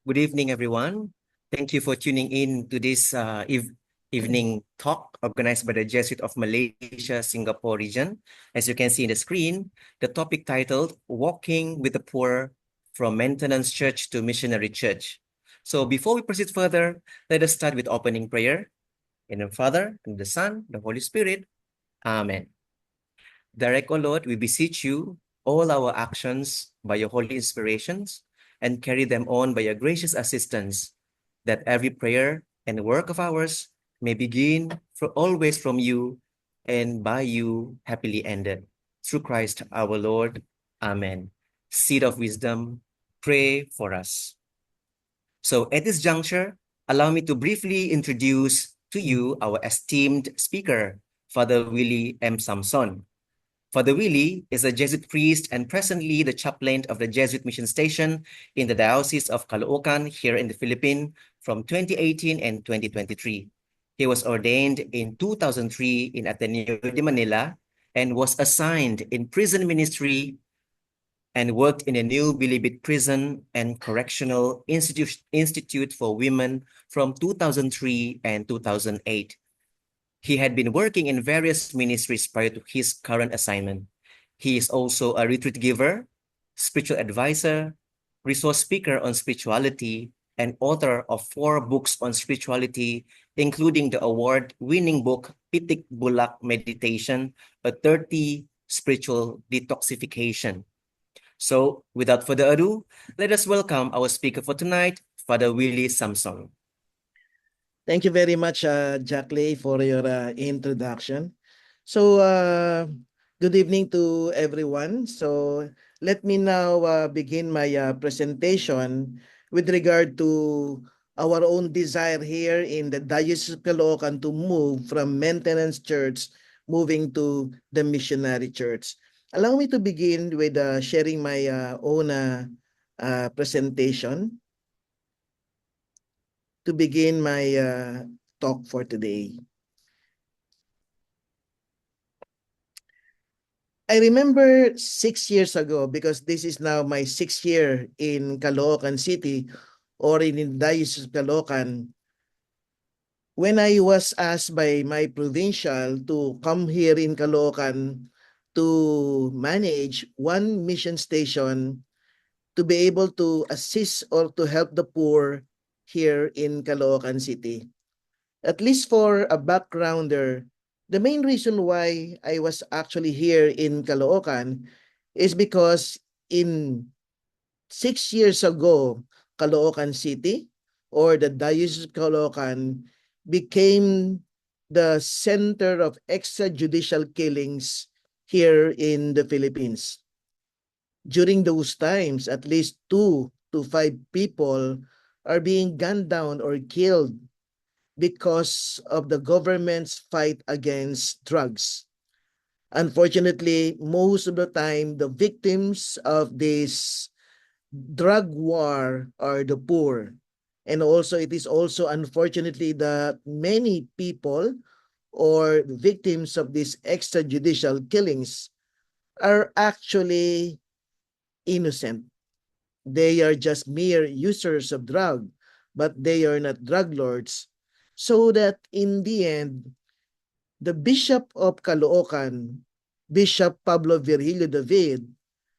Good evening, everyone. Thank you for tuning in to this evening talk organized by the Jesuit of Malaysia, Singapore region. As you can see in the screen, the topic titled Walking with the Poor from Maintenance Church to Missionary Church. So before we proceed further, let us start with opening prayer. In the Father, and the Son, the Holy Spirit. Amen. Direct, O Lord, we beseech you, all our actions by your holy inspirations, and carry them on by your gracious assistance, that every prayer and work of ours may begin for always from you and by you happily ended. Through Christ our Lord. Amen. Seed of wisdom, pray for us. So at this juncture, allow me to briefly introduce to you our esteemed speaker, Father Willie M. Samson. Father Willie is a Jesuit priest and presently the chaplain of the Jesuit Mission Station in the Diocese of Caloocan here in the Philippines from 2018 and 2023. He was ordained in 2003 in Ateneo de Manila and was assigned in prison ministry and worked in a New Bilibid Prison and Correctional Institute for Women from 2003 and 2008. He had been working in various ministries prior to his current assignment. He is also a retreat giver, spiritual advisor, resource speaker on spirituality, and author of 4 books on spirituality, including the award-winning book, Pitik Bulak Meditation, a 30 spiritual detoxification. So without further ado, let us welcome our speaker for tonight, Father Willie Samson. Thank you very much, Jackley, for your introduction. So, good evening to everyone. So, let me now begin my presentation with regard to our own desire here in the Diocese of Caloocan to move from maintenance church moving to the missionary church. Allow me to begin with sharing my own presentation to begin my talk for today. I remember 6 years ago, because this is now my 6th year in Caloocan City or in Diocese of Caloocan, when I was asked by my provincial to come here in Caloocan to manage one mission station to be able to assist or to help the poor here in Caloocan City. At least for a backgrounder, the main reason why I was actually here in Caloocan is because in 6 years ago, Caloocan City or the Diocese of Caloocan became the center of extrajudicial killings here in the Philippines. During those times, at least 2 to 5 people are being gunned down or killed because of the government's fight against drugs. Unfortunately, most of the time, the victims of this drug war are the poor. And also, it is also unfortunately that many people or victims of these extrajudicial killings are actually innocent. They are just mere users of drug, but they are not drug lords. So that in the end, the Bishop of Caloocan, Bishop Pablo Virgilio David,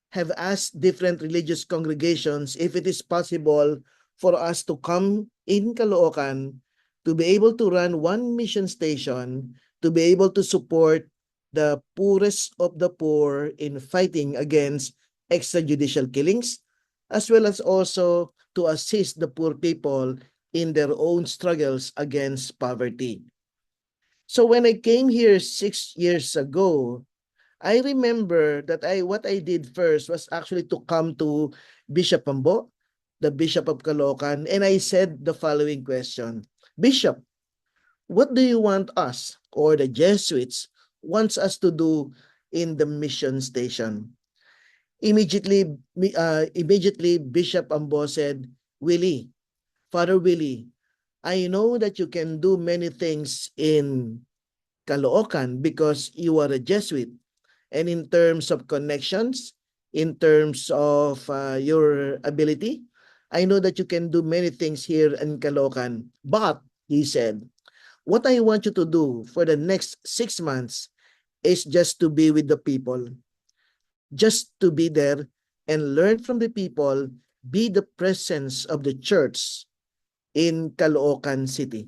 have asked different religious congregations if it is possible for us to come in Caloocan to be able to run one mission station, to be able to support the poorest of the poor in fighting against extrajudicial killings, as well as also to assist the poor people in their own struggles against poverty. So when I came here 6 years ago, I remember that what I did first was actually to come to Bishop Ambo, the Bishop of Caloocan, and I said the following question: Bishop, what do you want us or the Jesuits wants us to do in the mission station? Immediately Bishop Ambo said, Willie, Father Willie, I know that you can do many things in Caloocan because you are a Jesuit. And in terms of connections, in terms of your ability, I know that you can do many things here in Caloocan, but he said, what I want you to do for the next 6 months is just to be with the people, just to be there and learn from the people, be the presence of the church in Caloocan City.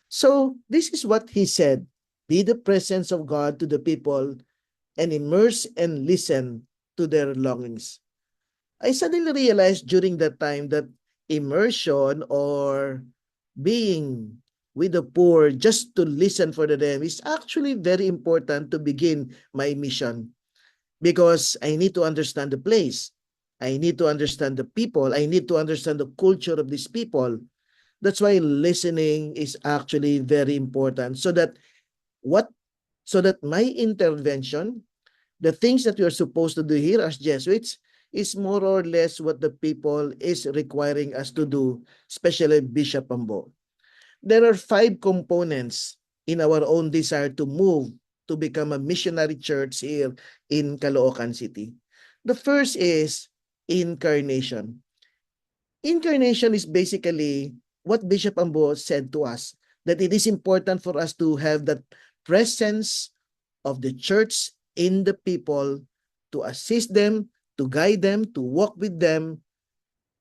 So this is what he said, be the presence of God to the people and immerse and listen to their longings. I suddenly realized during that time that immersion or being with the poor just to listen for them is actually very important to begin my mission, because I need to understand the place. I need to understand the people. I need to understand the culture of these people. That's why listening is actually very important, so that what so that my intervention, the things that we are supposed to do here as Jesuits, is more or less what the people is requiring us to do, especially Bishop Ambo. There are 5 components in our own desire to move to become a missionary church here in Caloocan City. The first is incarnation. Incarnation is basically what Bishop Ambo said to us, that it is important for us to have that presence of the church in the people, to assist them, to guide them, to walk with them,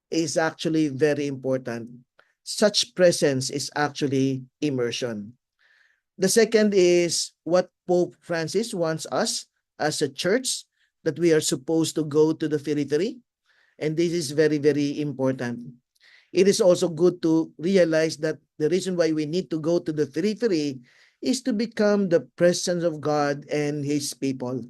is actually very important. Such presence is actually immersion. The second is what Pope Francis wants us as a church, that we are supposed to go to the periphery. And this is very, very important. It is also good to realize that the reason why we need to go to the periphery is to become the presence of God and His people.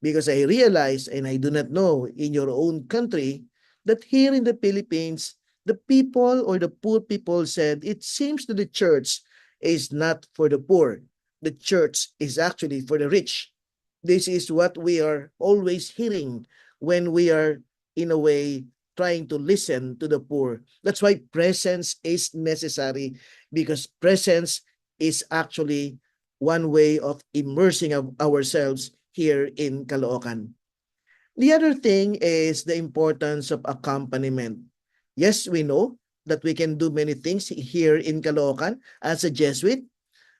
Because I realize, and I do not know in your own country, that here in the Philippines, the people or the poor people said, it seems that the church is not for the poor. The church is actually for the rich. This is what we are always hearing when we are, in a way, trying to listen to the poor. That's why presence is necessary, because presence is actually one way of immersing ourselves here in Caloocan. The other thing is the importance of accompaniment. Yes, we know that we can do many things here in Caloocan as a Jesuit,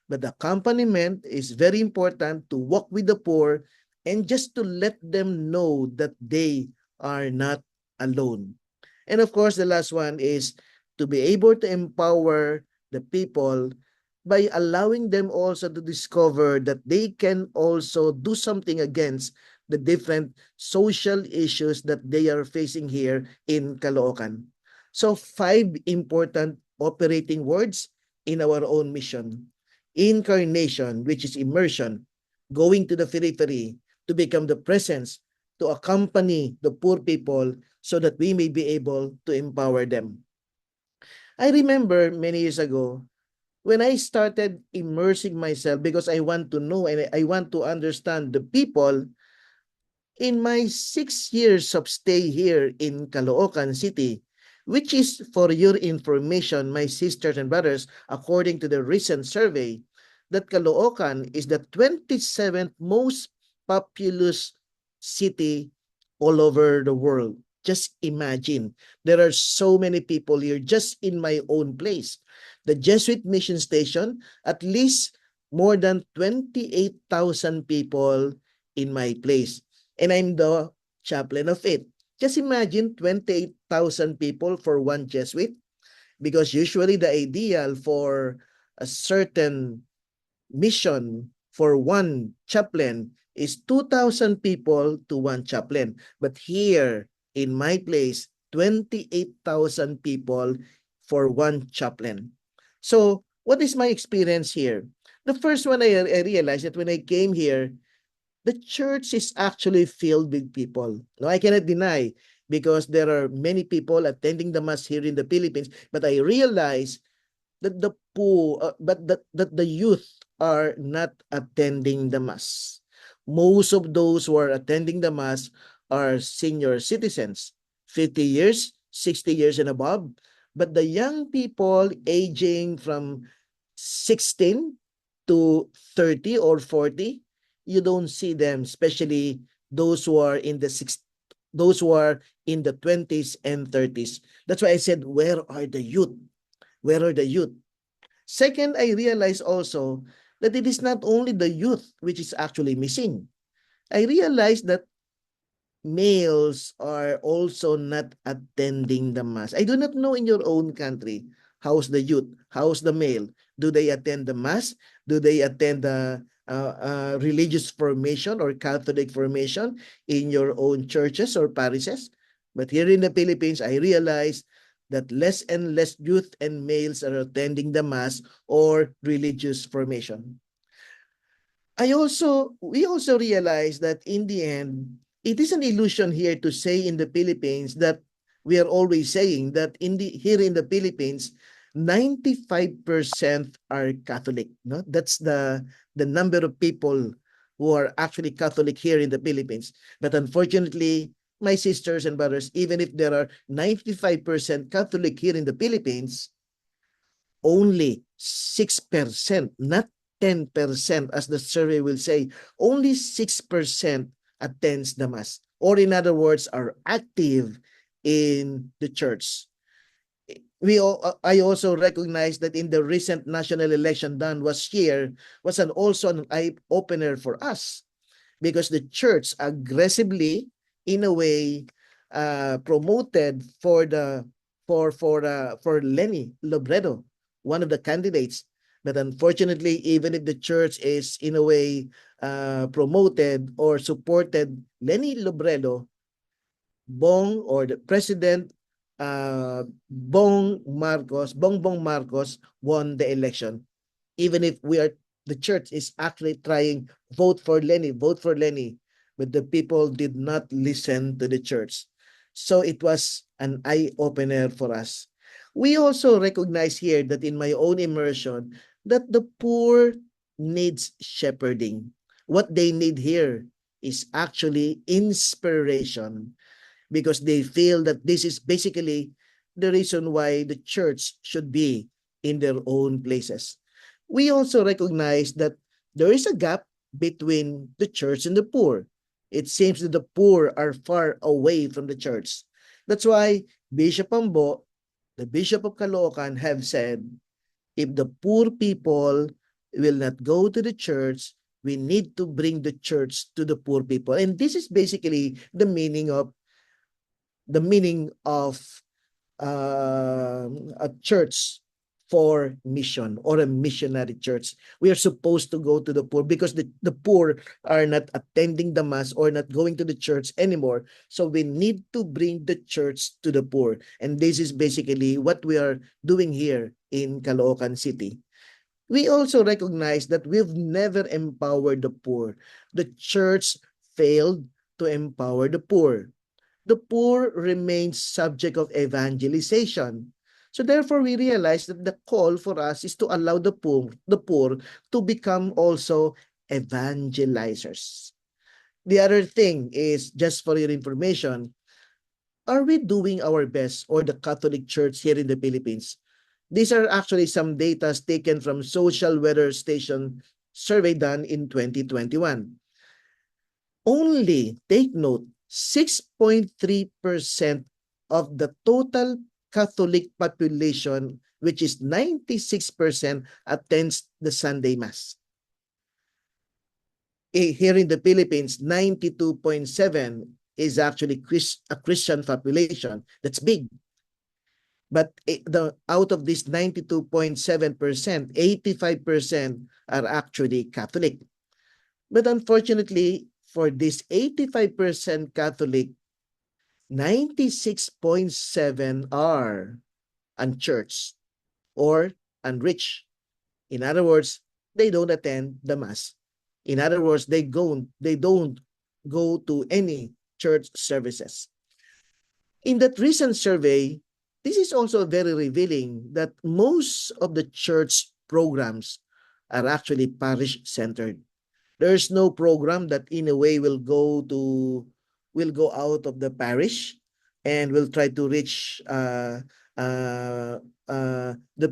but the accompaniment is very important to walk with the poor and just to let them know that they are not alone. And of course, the last one is to be able to empower the people by allowing them also to discover that they can also do something against the different social issues that they are facing here in Caloocan. So 5 important operating words in our own mission. Incarnation, which is immersion, going to the periphery to become the presence, to accompany the poor people so that we may be able to empower them. I remember many years ago when I started immersing myself, because I want to know and I want to understand the people. In my 6 years of stay here in Caloocan City, which is, for your information, my sisters and brothers, according to the recent survey, that Caloocan is the 27th most populous city all over the world. Just imagine, there are so many people here just in my own place. The Jesuit mission station, at least more than 28,000 people in my place. And I'm the chaplain of it. Just imagine 28,000 people for one Jesuit, because usually the ideal for a certain mission for one chaplain is 2,000 people to one chaplain. But here in my place, 28,000 people for one chaplain. So what is my experience here? The first one, I realized that when I came here, the church is actually filled with people. No, I cannot deny, because there are many people attending the mass here in the Philippines, but I realize that the poor, that the youth are not attending the mass. Most of those who are attending the mass are senior citizens, 50 years, 60 years and above. But the young people aging from 16 to 30 or 40, you don't see them, especially those who are in the those who are in the 20s and 30s. That's why I said, where are the youth? Where are the youth? Second, I realized also that it is not only the youth which is actually missing. I realized that males are also not attending the mass. I do not know in your own country, how's the youth, how's the male? Do they attend the mass? Do they attend the religious formation or Catholic formation in your own churches or parishes? But here in the Philippines, I realized that less and less youth and males are attending the mass or religious formation. We also realize that in the end, it is an illusion here to say in the Philippines that we are always saying that here in the Philippines, 95% are Catholic. No, that's the number of people who are actually Catholic here in the Philippines. But unfortunately, my sisters and brothers, even if there are 95% Catholic here in the Philippines, only 6%, not 10%, as the survey will say, only 6% attends the mass, or in other words, are active in the church. I also recognize that in the recent national election done was also an eye opener for us, because the church aggressively, in a way, promoted for Lenny Lobredo, one of the candidates. But unfortunately, even if the church is in a way promoted or supported Lenny Lobredo, Bong, or the president, Bongbong Marcos won the election. Even if the church is actually trying, vote for Lenny, but the people did not listen to the church. So it was an eye-opener for us. We also recognize here that in my own immersion, that the poor needs shepherding. What they need here is actually inspiration, because they feel that this is basically the reason why the church should be in their own places. We also recognize that there is a gap between the church and the poor. It seems that the poor are far away from the church. That's why Bishop Ambo, the Bishop of Caloocan, have said, if the poor people will not go to the church, we need to bring the church to the poor people. And this is basically the meaning of a church for mission, or a missionary church. We are supposed to go to the poor, because the poor are not attending the mass or not going to the church anymore. So we need to bring the church to the poor. And this is basically what we are doing here in Caloocan City. We also recognize that we've never empowered the poor. The church failed to empower the poor. The poor remains subject of evangelization. So therefore, we realize that the call for us is to allow the poor to become also evangelizers. The other thing is, just for your information, are we doing our best, or the Catholic Church here in the Philippines? These are actually some data taken from Social Weather Station survey done in 2021. Only, take note, 6.3% of the total Catholic population, which is 96%, attends the Sunday Mass. Here in the Philippines, 92.7% is actually a Christian population. That's big. But out of this 92.7%, 85% are actually Catholic. But unfortunately, for this 85% Catholic, 96.7% are unchurched or unrich. In other words, they don't attend the Mass. In other words, they don't go to any church services. In that recent survey, this is also very revealing that most of the church programs are actually parish-centered. There's no program that in a way will go out of the parish and will try to reach the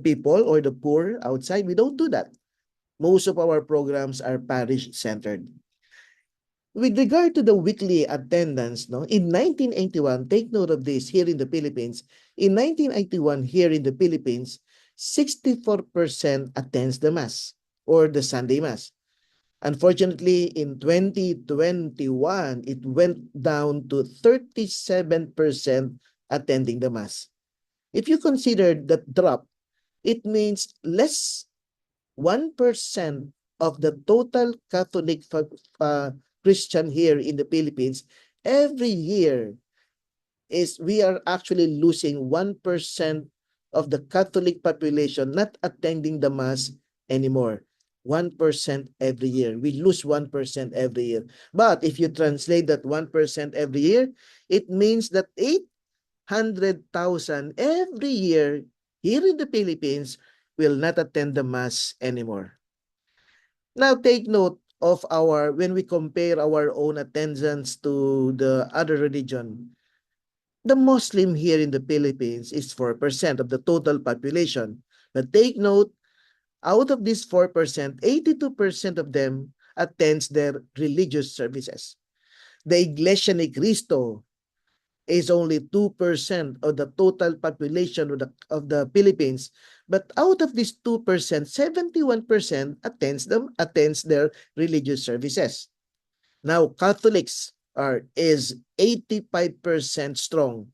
people or the poor outside. We don't do that. Most of our programs are parish-centered. With regard to the weekly attendance, no, in 1981, take note of this here in the Philippines. In 1981, here in the Philippines, 64% attends the Mass or the Sunday Mass. Unfortunately, in 2021, it went down to 37% attending the Mass. If you consider that drop, it means less 1% of the total Catholic Christian here in the Philippines every year is we are actually losing 1% of the Catholic population not attending the Mass anymore. 1% every year. We lose 1% every year. But if you translate that 1% every year, it means that 800,000 every year here in the Philippines will not attend the Mass anymore. Now take note of when we compare our own attendance to the other religion. The Muslim here in the Philippines is 4% of the total population. But take note, out of this 4%, 82% of them attends their religious services. The Iglesia Ni Cristo is only 2% of the total population of the Philippines. But out of this 2%, 71% attends their religious services. Now, Catholics is 85% strong.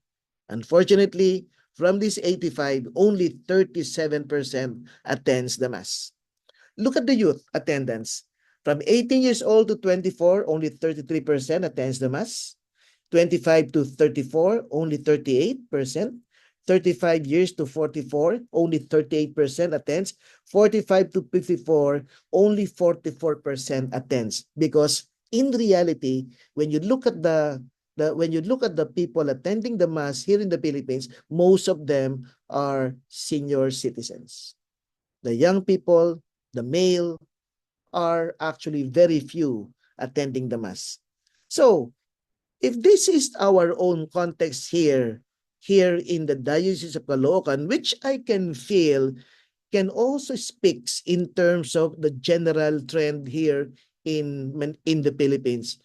Unfortunately, from this 85, only 37% attends the Mass. Look at the youth attendance. From 18 years old to 24, only 33% attends the Mass. 25 to 34, only 38%. 35 years to 44, only 38% attends. 45 to 54, only 44% attends. Because in reality, when you look at the people attending the Mass here in the Philippines, most of them are senior citizens. The young people, the male, are actually very few attending the Mass. So, if this is our own context here in the Diocese of Caloocan, which I can feel can also speaks in terms of the general trend here in the Philippines,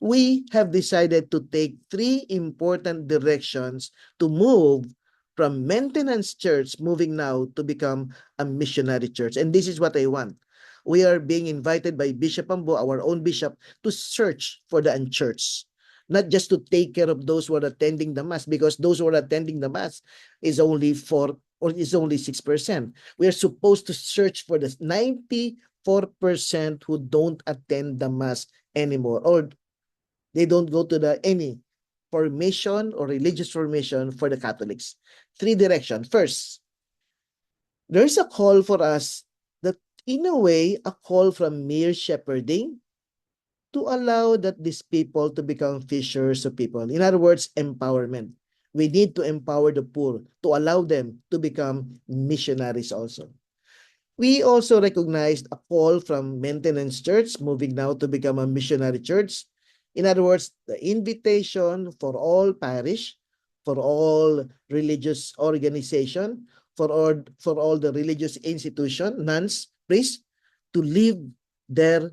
we have decided to take 3 important directions to move from maintenance church, moving now to become a missionary church. And this is what I want. We are being invited by Bishop Ambo, our own bishop, to search for the unchurched. Not just to take care of those who are attending the Mass, because those who are attending the Mass is only 4 or is only 6%. We are supposed to search for the 94% who don't attend the Mass anymore, or they don't go to any formation or religious formation for the Catholics. 3 directions. First, there's a call for us that, in a way, a call from mere shepherding to allow these people to become fishers of people. In other words, empowerment. We need to empower the poor to allow them to become missionaries also. We also recognized a call from maintenance church, moving now to become a missionary church. In other words, the invitation for all parish, for all religious organization, for all the religious institution, nuns, priests, to leave their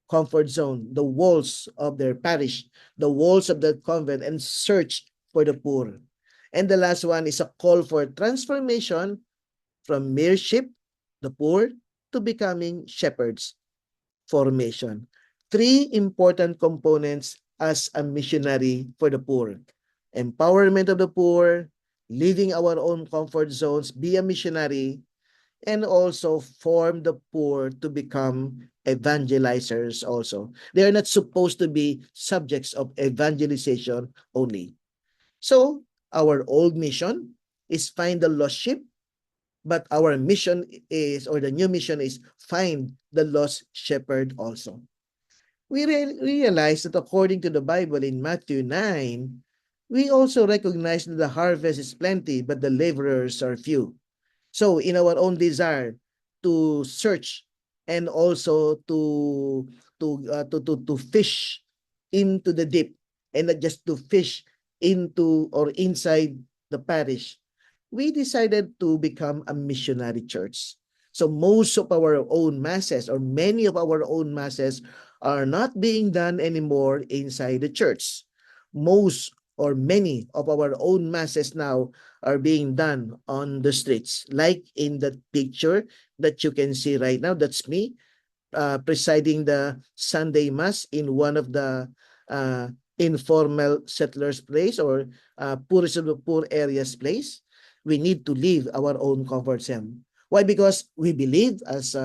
comfort zone, the walls of their parish, the walls of the convent, and search for the poor. And the last one is a call for transformation from mere sheep, the poor, to becoming shepherds, formation. 3 important components as a missionary for the poor. Empowerment of the poor, leaving our own comfort zones, be a missionary, and also form the poor to become evangelizers also. They are not supposed to be subjects of evangelization only. So, our old mission is find the lost sheep, but our mission is, or the new mission is, find the lost shepherd also. We realize that according to the Bible in Matthew 9, we also recognize that the harvest is plenty, but the laborers are few. So in our own desire to search and also to fish into the deep, and not just to fish into or inside the parish, we decided to become a missionary church. So most of our own masses, or many of our own masses, are not being done anymore inside the church. Most or many of our own masses now are being done on the streets. Like in the picture that you can see right now, that's me presiding the Sunday Mass in one of the informal settlers' place or poorest of the poor areas place. We need to leave our own comfort zone. Why? Because we believe, as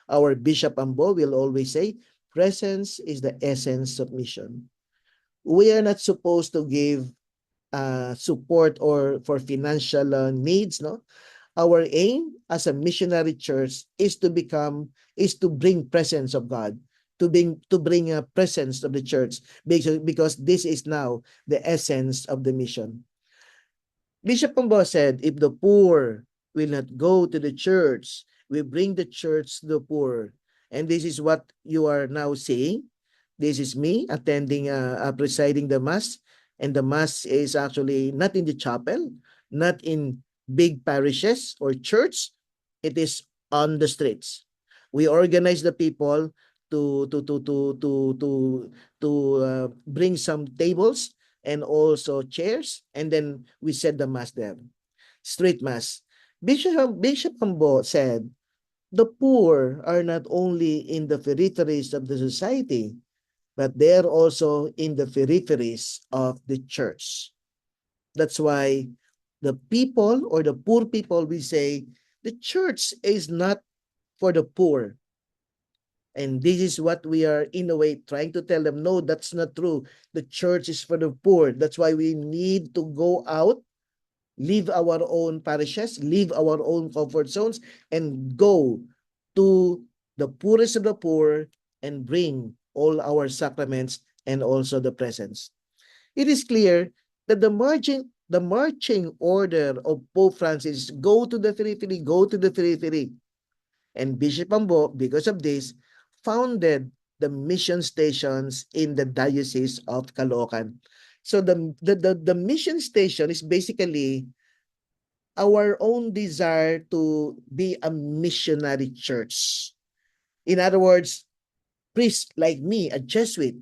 our Bishop Ambo will always say, presence is the essence of mission. We are not supposed to give support or for financial needs, no? Our aim as a missionary church is to bring presence of God, to bring a presence of the church, because this is now the essence of the mission. Bishop Pombo said, if the poor will not go to the church, we bring the church to the poor. And this is what you are now seeing. This is me attending, presiding the Mass. And the Mass is actually not in the chapel, not in big parishes or church. It is on the streets. We organize the people to bring some tables and also chairs, and then we said the mass there. Street mass. Bishop Cambo said, the poor are not only in the peripheries of the society, but they're also in the peripheries of the church. That's why the people or the poor people, we say, the church is not for the poor. And this is what we are, in a way, trying to tell them, no, that's not true. The church is for the poor. That's why we need to go out, leave our own parishes, leave our own comfort zones, and go to the poorest of the poor and bring all our sacraments and also the presence. It is clear that the marching order of Pope Francis, go to the periphery, go to the periphery. And Bishop Ambo, because of this, founded the mission stations in the Diocese of Caloocan. So the mission station is basically our own desire to be a missionary church. In other words, priests like me, a Jesuit,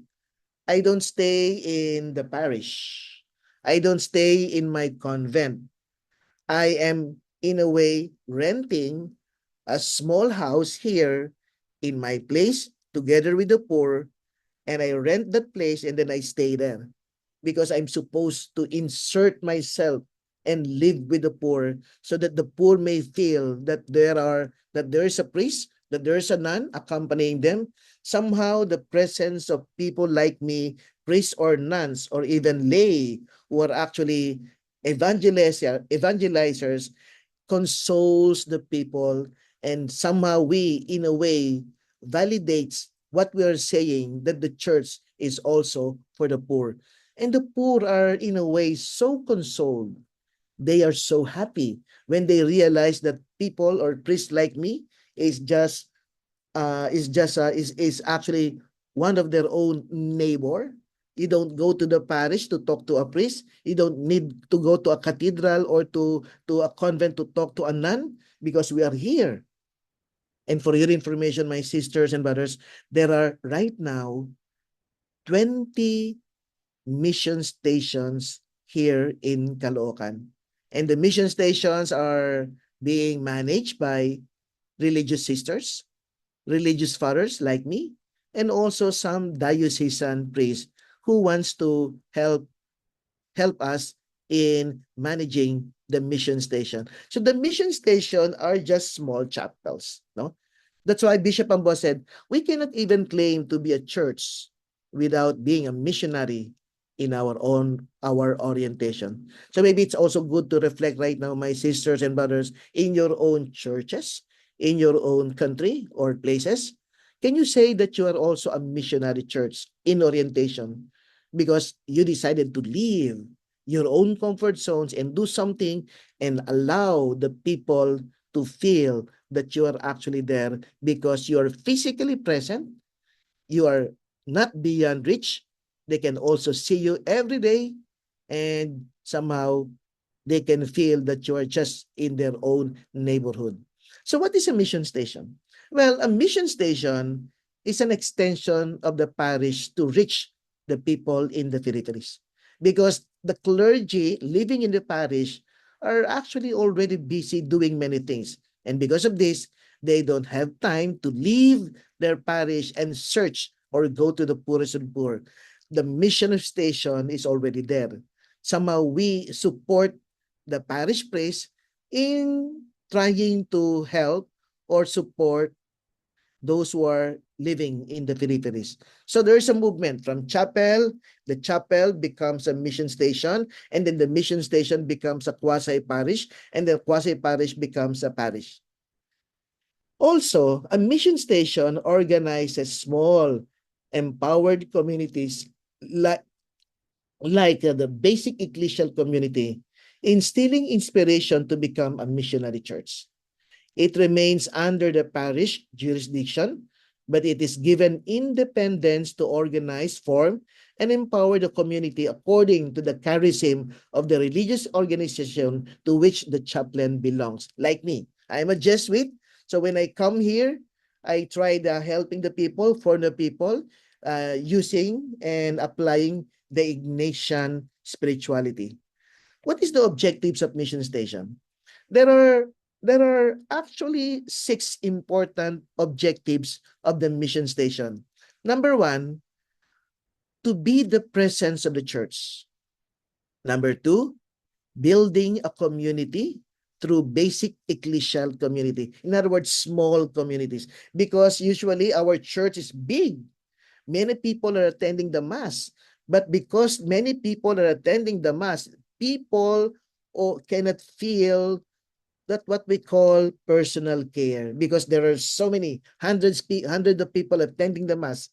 I don't stay in the parish. I don't stay in my convent. I am, in a way, renting a small house here in my place together with the poor, and I rent that place and then I stay there because I'm supposed to insert myself and live with the poor so that the poor may feel that there is a priest, that there is a nun accompanying them. Somehow the presence of people like me, priests or nuns or even lay who are actually evangelizers, consoles the people, and somehow we, in a way, validates what we are saying, that the church is also for the poor. And the poor are, in a way, so consoled. They are so happy when they realize that people or priests like me is just is actually one of their own neighbor. You don't go to the parish to talk to a priest. You don't need to go to a cathedral or to a convent to talk to a nun, because we are here. And for your information, my sisters and brothers, there are right now 20 mission stations here in Caloocan. And the mission stations are being managed by religious sisters, religious fathers like me, and also some diocesan priests who wants to help us in managing the mission station. So the mission station are just small chapels, no? That's why Bishop Ambo said, we cannot even claim to be a church without being a missionary in our orientation. So maybe it's also good to reflect right now, my sisters and brothers, in your own churches, in your own country or places. Can you say that you are also a missionary church in orientation because you decided to leave your own comfort zones and do something and allow the people to feel that you are actually there because you are physically present, you are not beyond reach. They can also see you every day, and somehow they can feel that you are just in their own neighborhood. So what is a mission station? Well, a mission station is an extension of the parish to reach the people in the peripheries. Because the clergy living in the parish are actually already busy doing many things. And because of this, they don't have time to leave their parish and search or go to the poorest of the poor. The mission station is already there. Somehow we support the parish priest in trying to help or support those who are living in the peripheries. So there's a movement from chapel, the chapel becomes a mission station, and then the mission station becomes a quasi-parish, and the quasi-parish becomes a parish. Also, a mission station organizes small, empowered communities like the basic ecclesial community, instilling inspiration to become a missionary church. It remains under the parish jurisdiction, but it is given independence to organize, form, and empower the community according to the charism of the religious organization to which the chaplain belongs. Like me, I'm a Jesuit, so when I come here, I tried helping the people, for the people, using and applying the Ignatian spirituality. What is the objectives of Mission Station? There are there are actually 6 important objectives of the mission station. Number 1, to be the presence of the church. Number 2, building a community through basic ecclesial community. In other words, small communities. Because usually our church is big. Many people are attending the mass. But because many people are attending the mass, people cannot feel that what we call personal care, because there are so many hundreds of people attending the mass.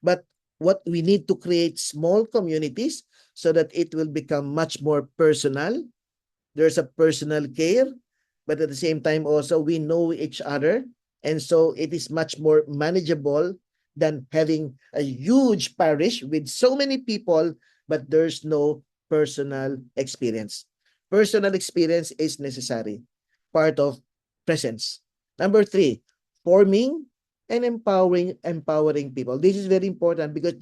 But what we need to create small communities so that it will become much more personal. There's a personal care, but at the same time also we know each other, and so it is much more manageable than having a huge parish with so many people but there's no personal experience. Personal experience is necessary, part of presence. Number 3, forming and empowering people. This is very important because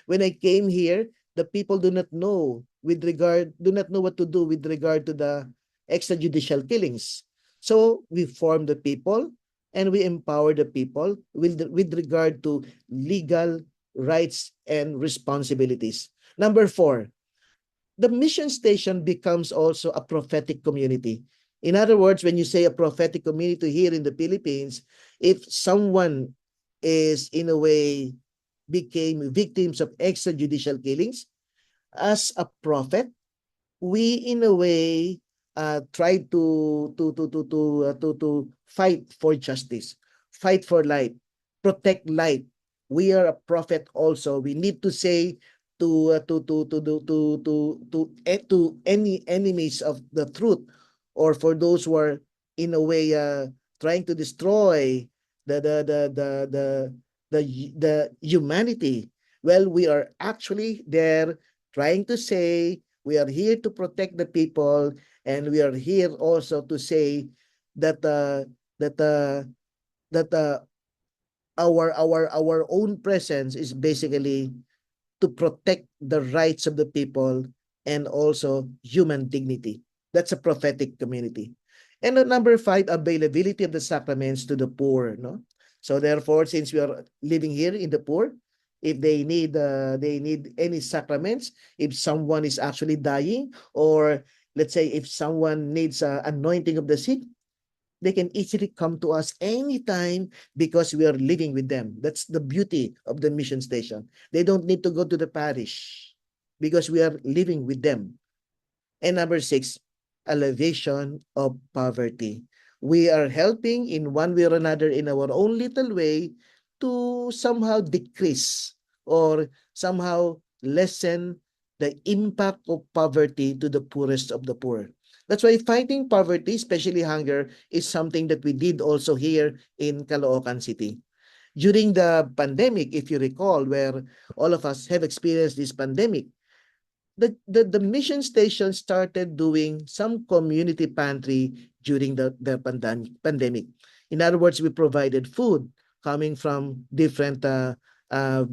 when I came here, the people do not know what to do with regard to the extrajudicial killings. So we form the people and we empower the people with regard to legal rights and responsibilities. Number 4, the mission station becomes also a prophetic community. In other words, when you say a prophetic community here in the Philippines, if someone is in a way became victims of extrajudicial killings, as a prophet, we in a way try to fight for justice, fight for life, protect life. We are a prophet also. We need to say to any enemies of the truth, or for those who are in a way trying to destroy the the the the the the humanity. Well, we are actually there trying to say we are here to protect the people, and we are here also to say that that uh, that our own presence is basically to protect the rights of the people and also human dignity. That's a prophetic community. And number 5, availability of the sacraments to the poor. No, so therefore, since we are living here in the poor, if they need any sacraments, if someone is actually dying, or let's say if someone needs anointing of the sick, they can easily come to us anytime because we are living with them. That's the beauty of the mission station. They don't need to go to the parish because we are living with them. And number 6, elevation of poverty. We are helping in one way or another in our own little way to somehow decrease or somehow lessen the impact of poverty to the poorest of the poor. That's why fighting poverty, especially hunger, is something that we did also here in Caloocan City. During the pandemic, if you recall, where all of us have experienced this pandemic, the mission station started doing some community pantry during the pandemic. In other words, we provided food, coming from different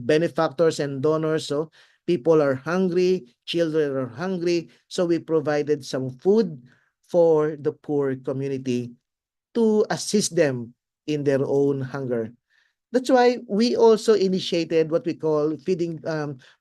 benefactors and donors. So people are hungry, children are hungry. So we provided some food for the poor community to assist them in their own hunger. That's why we also initiated what we call feeding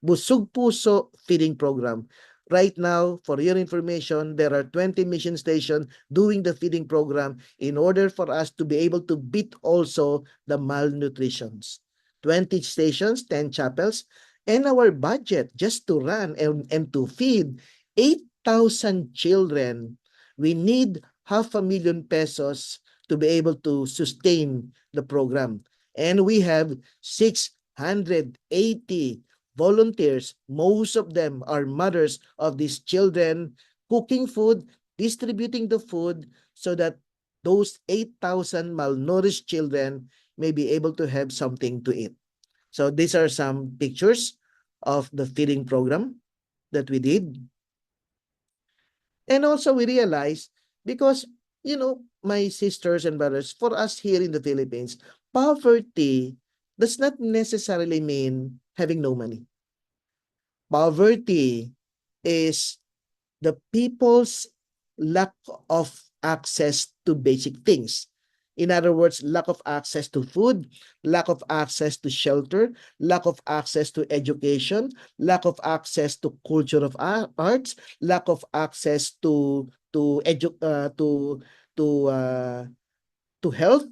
Busog Puso feeding program. Right now, for your information, there are 20 mission stations doing the feeding program in order for us to be able to beat also the malnutritions. 20 stations, 10 chapels, and our budget just to run and to feed 8,000 children, we need 500,000 pesos to be able to sustain the program. And we have 680 volunteers. Most of them are mothers of these children, cooking food, distributing the food so that those 8,000 malnourished children may be able to have something to eat. So these are some pictures of the feeding program that we did. And also we realized, because, my sisters and brothers, for us here in the Philippines, poverty does not necessarily mean having no money. Poverty is the people's lack of access to basic things. In other words, lack of access to food, lack of access to shelter, lack of access to education, lack of access to culture of arts, lack of access to to health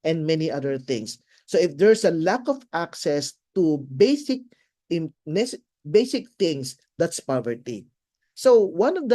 and many other things. So if there's a lack of access to basic things, that's poverty. So one of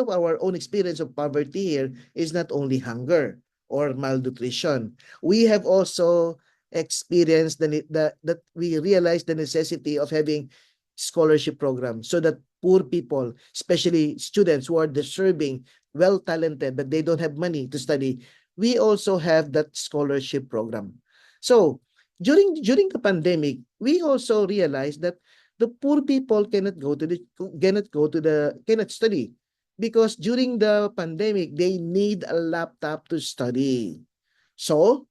our own experience of poverty here is not only hunger or malnutrition. We have also experienced that we realize the necessity of having scholarship programs so that poor people, especially students who are deserving, well talented, but they don't have money to study, we also have that scholarship program. So during the pandemic, we also realized that the poor people cannot study, because during the pandemic they need a laptop to study. So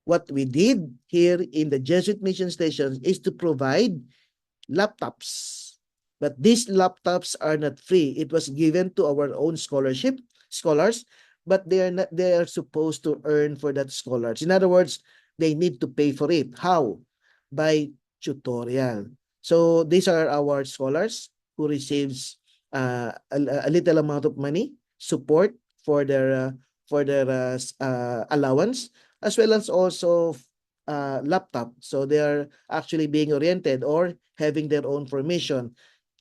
what we did here in the Jesuit mission stations is to provide laptops. But these laptops are not free. It was given to our own scholars, but they are supposed to earn for that scholars. In other words, they need to pay for it. How? By tutorial. So these are our scholars who receives a little amount of money support for their allowance, as well as also laptop. So they are actually being oriented or having their own formation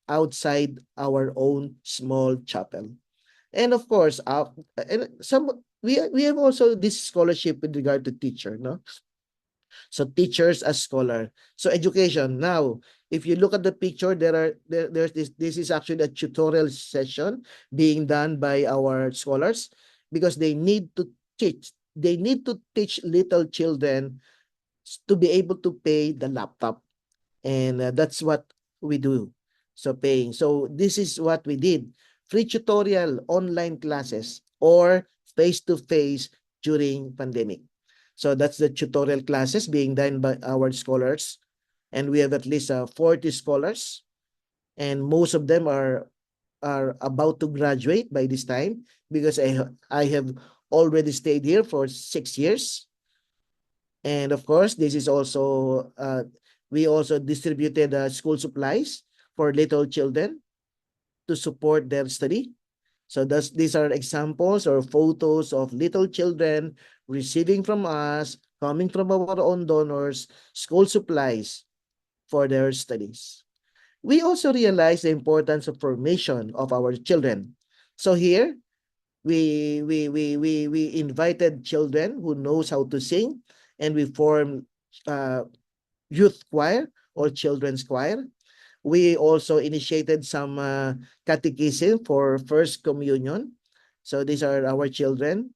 outside our own small chapel. And of course, and we have also this scholarship with regard to teacher, no? So teachers as scholar. So education. Now, if you look at the picture, there's this is actually a tutorial session being done by our scholars, because they need to teach. They need to teach little children to be able to pay the laptop. And that's what we do. So paying. So this is what we did. Free tutorial, online classes, or face-to-face during pandemic. So that's the tutorial classes being done by our scholars. And we have at least 40 scholars. And most of them are about to graduate by this time, because I have already stayed here for 6 years. And of course, this is also, we also distributed school supplies for little children to support their study. So these are examples or photos of little children receiving from us, coming from our own donors, school supplies for their studies. We also realize the importance of formation of our children. So here, we invited children who knows how to sing, and we formed youth choir or children's choir. We also initiated some catechism for First Communion. So these are our children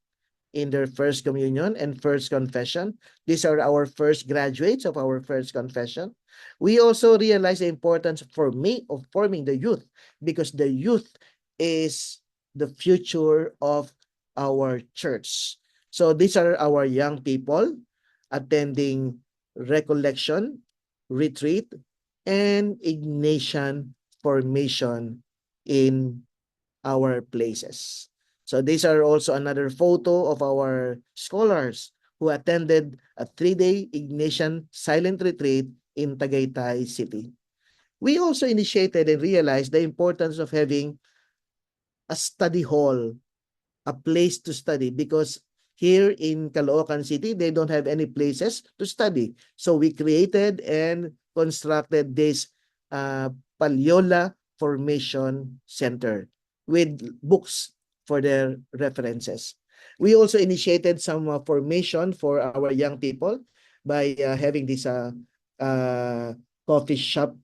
in their First Communion and First Confession. These are our first graduates of our First Confession. We also realize the importance for me of forming the youth, because the youth is the future of our church. So these are our young people. attending recollection, retreat, and Ignatian formation in our places. So these are also another photo of our scholars who attended a 3-day Ignatian silent retreat in Tagaytay City. We also initiated and realized the importance of having a study hall, a place to study, because here in Caloocan City, they don't have any places to study. So we created and constructed this Palyola Formation Center with books for their references. We also initiated some formation for our young people by having this coffee shop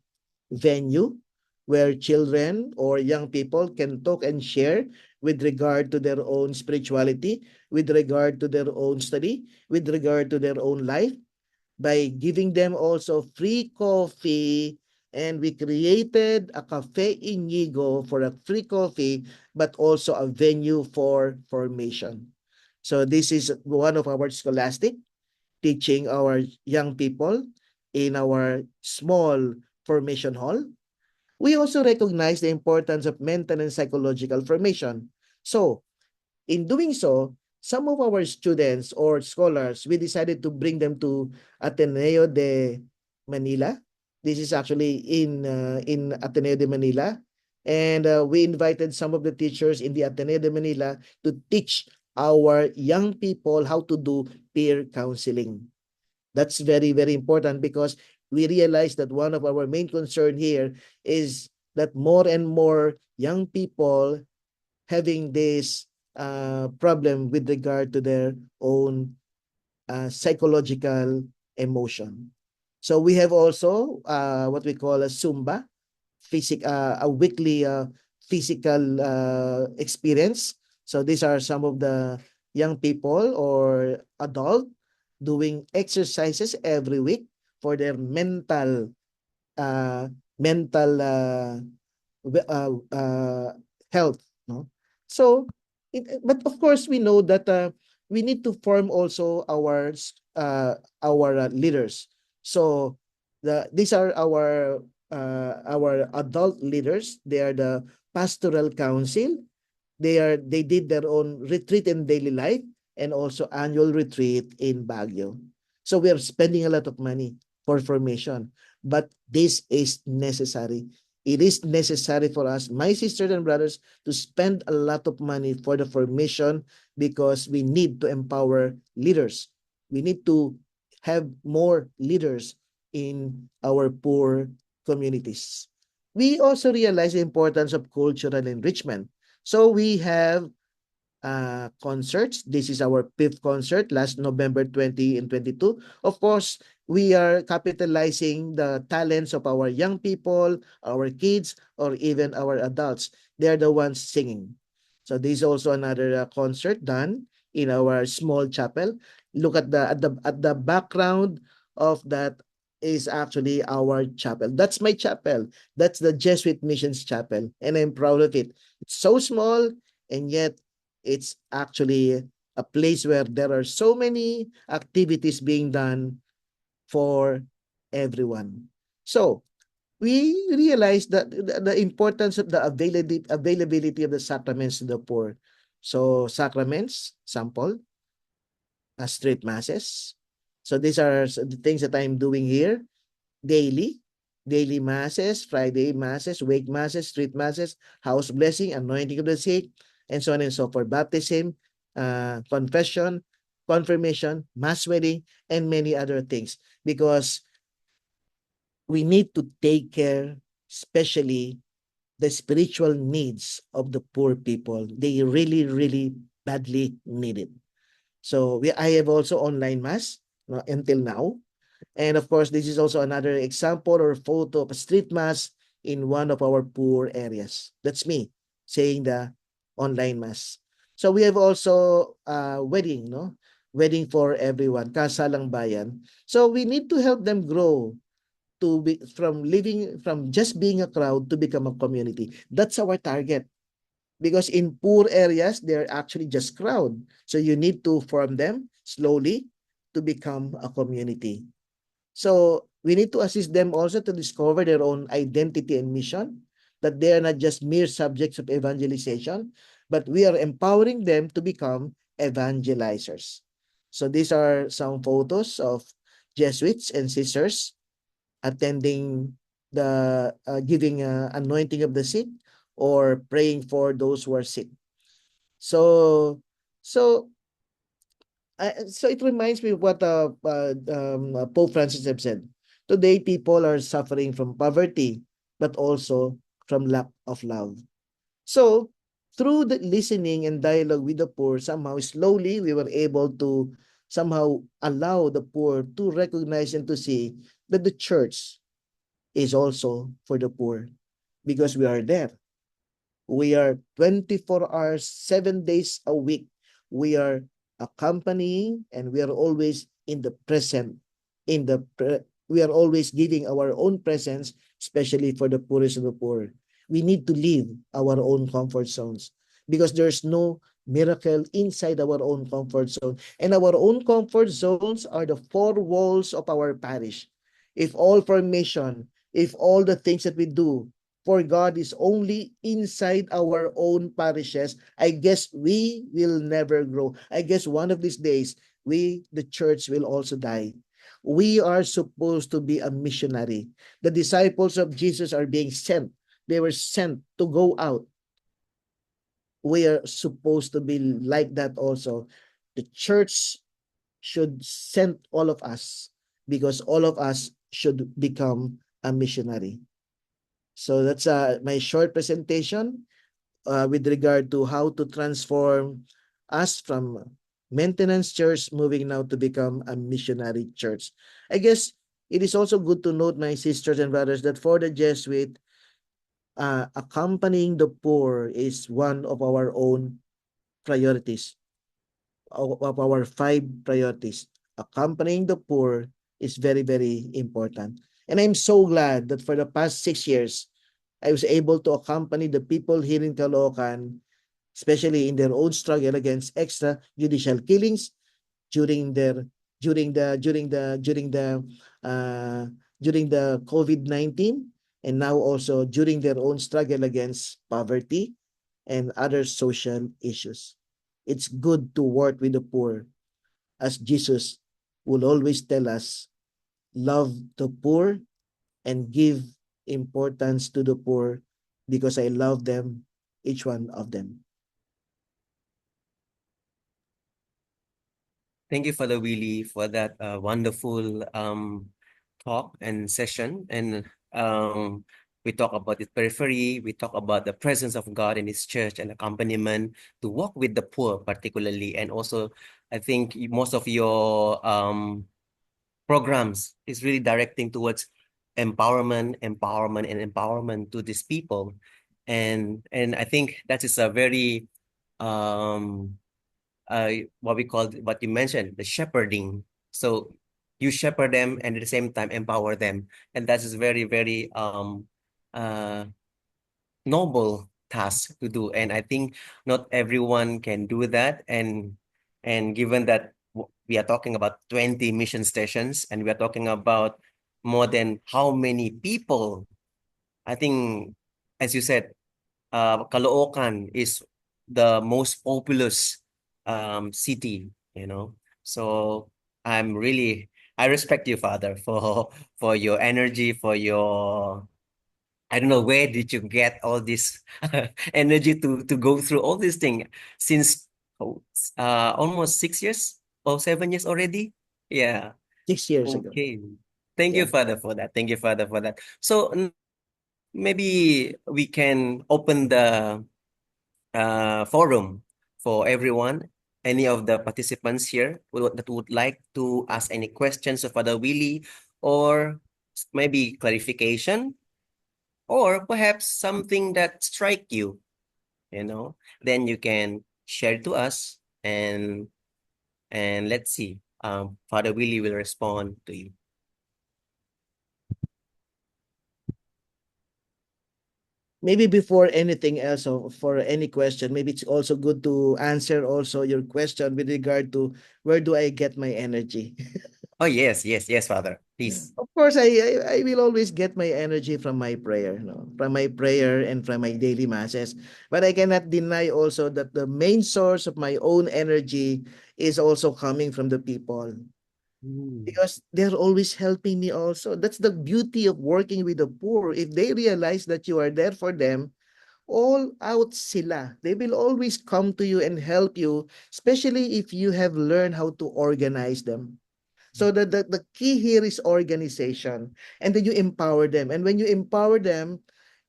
venue where children or young people can talk and share with regard to their own spirituality, with regard to their own study, with regard to their own life, by giving them also free coffee. And we created a Cafe Inigo for a free coffee, but also a venue for formation. So this is one of our scholastic teaching our young people in our small formation hall. We also recognize the importance of mental and psychological formation. So, in doing so, some of our students or scholars, we decided to bring them to Ateneo de Manila. This is actually in Ateneo de Manila. And we invited some of the teachers in the Ateneo de Manila to teach our young people how to do peer counseling. That's very, very important because we realize that one of our main concern here is that more and more young people having this problem with regard to their own psychological emotion. So we have also what we call a Zumba, a weekly physical experience. So these are some of the young people or adult doing exercises every week for their mental uh, mental health. No? So, but of course, we know that we need to form also our leaders. So, these are our adult leaders. They are the pastoral council. They did their own retreat in daily life and also annual retreat in Baguio. So we are spending a lot of money for formation, but this is necessary. It is necessary for us, my sisters and brothers, to spend a lot of money for the formation because we need to empower leaders. We need to have more leaders in our poor communities. We also realize the importance of cultural enrichment. So we have concerts. This is our 5th concert last November 20 and 22. Of course, we are capitalizing the talents of our young people, our kids, or even our adults. They are the ones singing. So this is also another concert done in our small chapel. Look at the background of that is actually our chapel. That's my chapel. That's the Jesuit Missions Chapel, and I'm proud of it. It's so small, and yet it's actually a place where there are so many activities being done for everyone. So we realize that the importance of the availability of the sacraments to the poor. So sacraments, sample, street masses. So these are the things that I'm doing here daily masses, Friday masses, wake masses, street masses, house blessing, anointing of the sick, and so on and so forth. Baptism, confession, confirmation, mass wedding, and many other things. Because we need to take care, especially the spiritual needs of the poor people. They really, really badly need it. So I have also online mass until now. And of course, this is also another example or photo of a street mass in one of our poor areas. That's me saying the online mass. So we have also wedding, no? Wedding for everyone, kasalang bayan. So we need to help them grow to be from just being a crowd to become a community. That's our target. Because in poor areas, they're actually just crowd. So you need to form them slowly, to become a community. So we need to assist them also to discover their own identity and mission, that they are not just mere subjects of evangelization, but we are empowering them to become evangelizers. So these are some photos of Jesuits and sisters attending the giving anointing of the sick or praying for those who are sick. So so so it reminds me of what Pope Francis have said. Today, people are suffering from poverty, but also from lack of love. So, through the listening and dialogue with the poor, somehow slowly we were able to somehow allow the poor to recognize and to see that the church is also for the poor because we are there. We are 24 hours, 7 days a week. We are accompanying and we are always in the present. We are always giving our own presence, especially for the poorest of the poor. We need to leave our own comfort zones because there's no miracle inside our own comfort zone. And our own comfort zones are the four walls of our parish. If all formation, if all the things that we do for God is only inside our own parishes, I guess we will never grow. I guess one of these days, the church, will also die. We are supposed to be a missionary. The disciples of Jesus are being sent. They were sent to go out. We are supposed to be like that also. The church should send all of us because all of us should become a missionary. So that's my short presentation with regard to how to transform us from maintenance church moving now to become a missionary church. I guess it is also good to note, my sisters and brothers, that for the Jesuit, accompanying the poor is one of our own priorities, of our 5 priorities. Accompanying the poor is very, very important. And I'm so glad that for the past 6 years, I was able to accompany the people here in Caloocan, especially in their own struggle against extrajudicial killings during their uh, during the COVID-19, and now also during their own struggle against poverty and other social issues. It's good to work with the poor, as Jesus will always tell us, love the poor and give importance to the poor because I love them, each one of them. Thank you, Father Willie, for that wonderful talk and session. And we talk about the periphery, we talk about the presence of God in His church and accompaniment to walk with the poor, particularly. And also, I think most of your programs is really directing towards empowerment to these people. And I think that is a very um what we call, what you mentioned, the shepherding. So you shepherd them and at the same time empower them, and that is very, very uh noble task to do. And I think not everyone can do that. And given that we are talking about 20 mission stations and we are talking about more than how many people, I think, as you said, Caloocan is the most populous city, you know. So I respect you, Father, for your energy, for your, I don't know, where did you get all this energy to go through all these things since almost 6 years or 7 years already? Yeah. 6 years ago. Okay. Thank you, Yeah. Father, for that. Thank you, Father, for that. So maybe we can open the forum for everyone. Any of the participants here that would like to ask any questions of Father Willie, or maybe clarification, or perhaps something that strike you, then you can share to us, and let's see. Father Willie will respond to you. maybe before anything else, or for any question, maybe it's also good to answer also your question with regard to where do I get my energy? Oh, yes, yes, yes, Father. Please. Of course, I will always get my energy from my prayer, no? From my prayer and from my daily masses. But I cannot deny also that the main source of my own energy is also coming from the people, Mm. because they're always helping me also. That's the beauty of working with the poor. If they realize that you are there for them, all out sila. They will always come to you and help you, especially if you have learned how to organize them. So the key here is organization, and then you empower them. And when you empower them,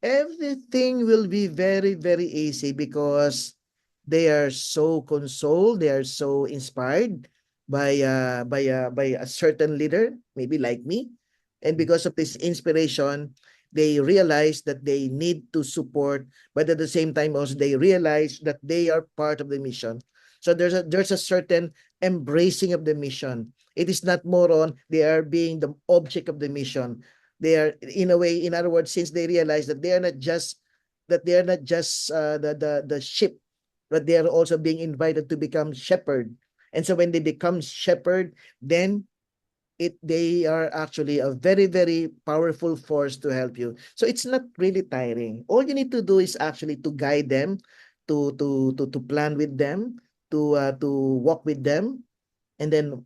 everything will be very, very easy because they are so consoled, they are so inspired by a certain leader, maybe like me. And because of this inspiration, they realize that they need to support, but at the same time also they realize that they are part of the mission. So there's a certain embracing of the mission. It is not more on they are being the object of the mission. They are, in a way, in other words, since they realize that they are not just the ship, but they are also being invited to become shepherd. And so when they become shepherd, then they are actually a very, very powerful force to help you. So it's not really tiring. All you need to do is actually to guide them, to plan with them, to walk with them, and then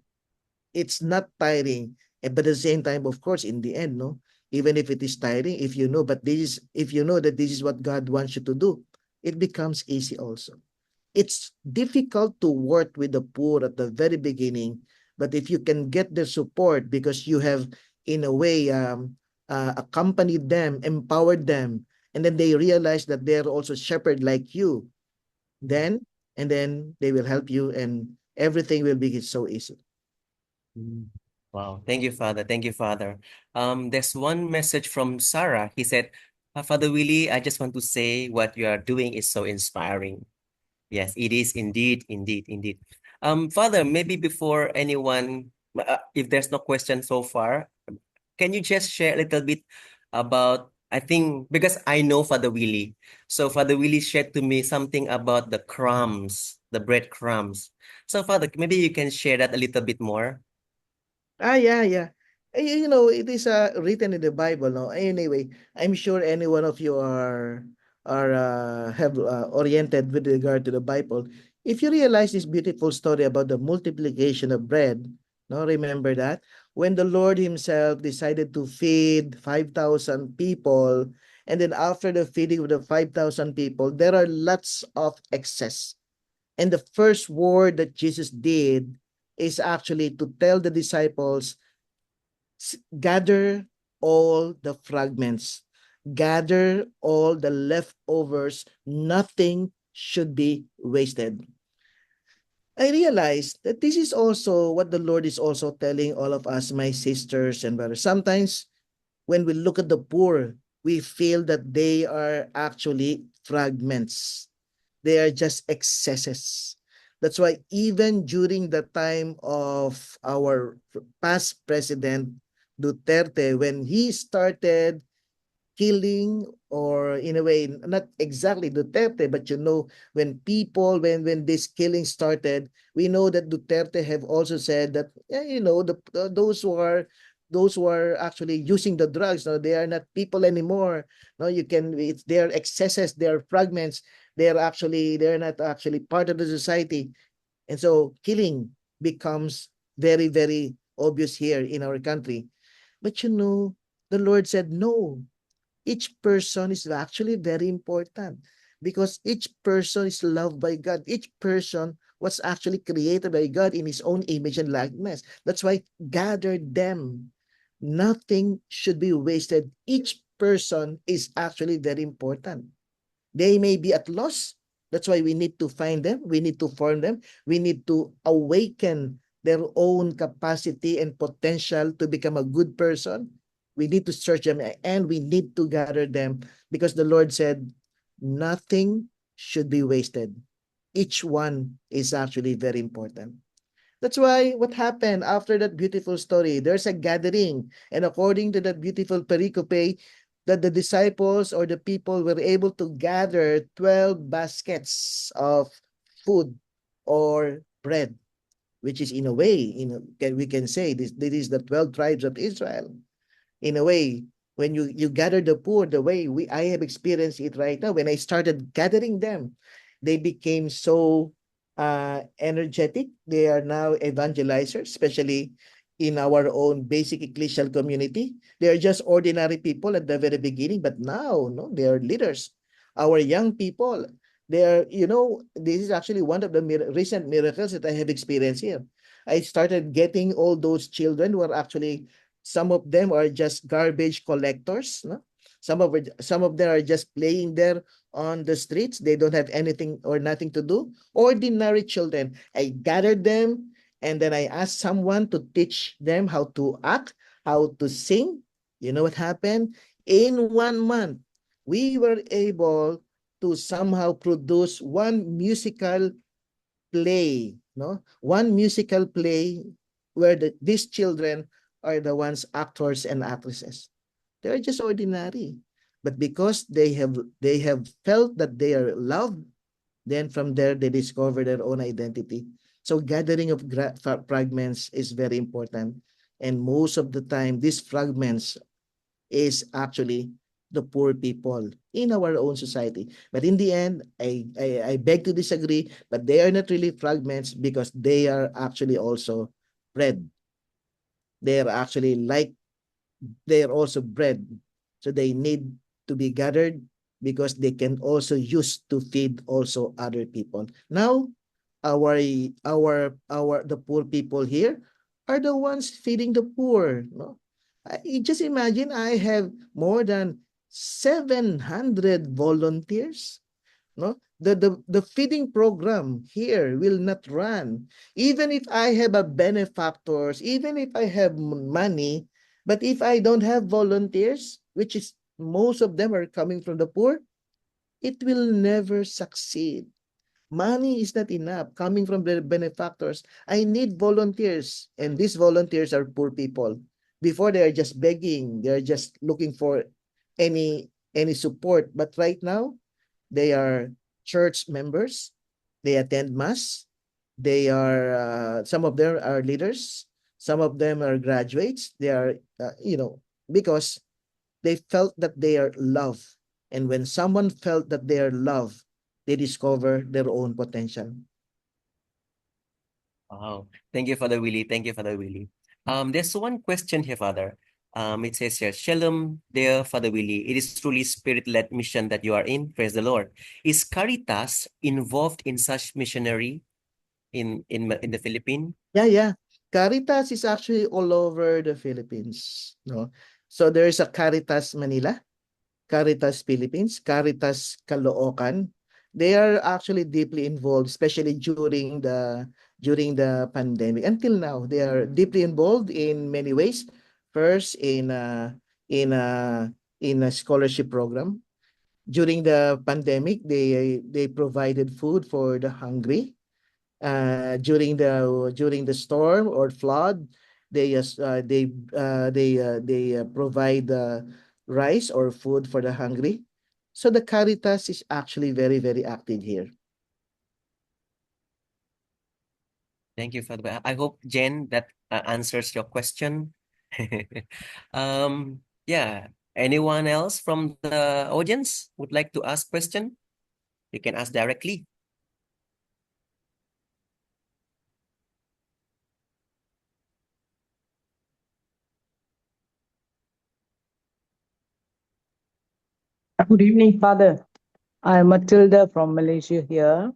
it's not tiring. But at the same time, of course, in the end, no, even if it is tiring, if you know, if you know that this is what God wants you to do, it becomes easy also. It's difficult to work with the poor at the very beginning, but if you can get the support because you have, in a way, accompanied them, empowered them, and then they realize that they're also shepherd like you, then and then they will help you, and everything will be so easy. Mm. Wow. Thank you, Father. Thank you, Father. There's one message from Sarah. He said, Father Willie, I just want to say what you are doing is so inspiring. Yes, it is indeed, indeed, indeed. Father, maybe before anyone, if there's no question so far, can you just share a little bit about, I think, because I know Father Willie. So Father Willie shared to me something about the crumbs, the bread crumbs. So Father, maybe you can share that a little bit more. Yeah, yeah. It is written in the Bible, no? Anyway, I'm sure any one of you are have oriented with regard to the Bible. If you realize this beautiful story about the multiplication of bread, no, remember that when the Lord Himself decided to feed 5,000 people, and then after the feeding of the 5,000 people, there are lots of excess. And the first word that Jesus did is actually to tell the disciples, gather all the fragments, gather all the leftovers, nothing should be wasted. I realized that this is also what the Lord is also telling all of us, my sisters and brothers. Sometimes when we look at the poor, we feel that they are actually fragments. They are just excesses. That's why even during the time of our past president Duterte, when he started killing, or in a way, not exactly Duterte, but when people, when this killing started, we know that Duterte have also said that, yeah, those who are actually using the drugs, no, they are not people anymore. No, it's their excesses, their fragments. They're not actually part of the society, and so killing becomes very, very obvious here in our country. But the Lord said no. Each person is actually very important because each person is loved by God. Each person was actually created by God in his own image and likeness. That's why gather them. Nothing should be wasted. Each person is actually very important. They may be at loss. That's why we need to find them. We need to form them. We need to awaken their own capacity and potential to become a good person. We need to search them and we need to gather them because the Lord said, nothing should be wasted. Each one is actually very important. That's why what happened after that beautiful story, there's a gathering. And according to that beautiful pericope, that the disciples or the people were able to gather 12 baskets of food or bread, which is in a way, we can say this is the 12 tribes of Israel. In a way, when you gather the poor, the way I have experienced it right now, when I started gathering them, they became so energetic. They are now evangelizers, especially in our own basic ecclesial community. They are just ordinary people at the very beginning, but now, no, they are leaders. Our young people, they are, this is actually one of the recent miracles that I have experienced here. I started getting all those children who are actually, some of them are just garbage collectors, no? Some of them are just playing there on the streets. They don't have anything or nothing to do. Ordinary children. I gathered them and then I asked someone to teach them how to act, how to sing. You know what happened? In 1 month, we were able to somehow produce one musical play, no? One musical play where these children are the ones actors and actresses. They're just ordinary. But because they have felt that they are loved, then from there they discover their own identity. So gathering of fragments is very important. And most of the time, these fragments is actually the poor people in our own society. But in the end, I beg to disagree, but they are not really fragments because they are actually also bread. They are actually like, they are also bread. So they need to be gathered because they can also use to feed also other people. Now, the poor people here are the ones feeding the poor. No? Just imagine I have more than 700 volunteers. No, the feeding program here will not run even if I have a benefactors, even if I have money. But if I don't have volunteers, which is most of them are coming from the poor, it will never succeed. Money is not enough coming from the benefactors. I need volunteers, and these volunteers are poor people. Before, they are just begging, they are just looking for any support. But right now, they are church members. They attend mass. They are, some of them are leaders. Some of them are graduates. They are, because they felt that they are loved. And when someone felt that they are loved, they discover their own potential. Wow. Thank you, Father Willie. Thank you, Father Willie. There's one question here, Father. It says here, Shalom, dear Father Willie. It is truly spirit-led mission that you are in. Praise the Lord. Is Caritas involved in such missionary in the Philippines? Yeah. Caritas is actually all over the Philippines. No? So there is a Caritas Manila, Caritas Philippines, Caritas Caloocan. They are actually deeply involved, especially during the pandemic. Until now, they are deeply involved in many ways. First, in a in a scholarship program. During the pandemic, they provided food for the hungry. During the storm or flood, they provide rice or food for the hungry. So the Caritas is actually very, very active here. Thank you, Father. I hope, Jen, that answers your question. Yeah. Anyone else from the audience would like to ask question? You can ask directly. Good evening, Father. I'm Matilda from Malaysia here.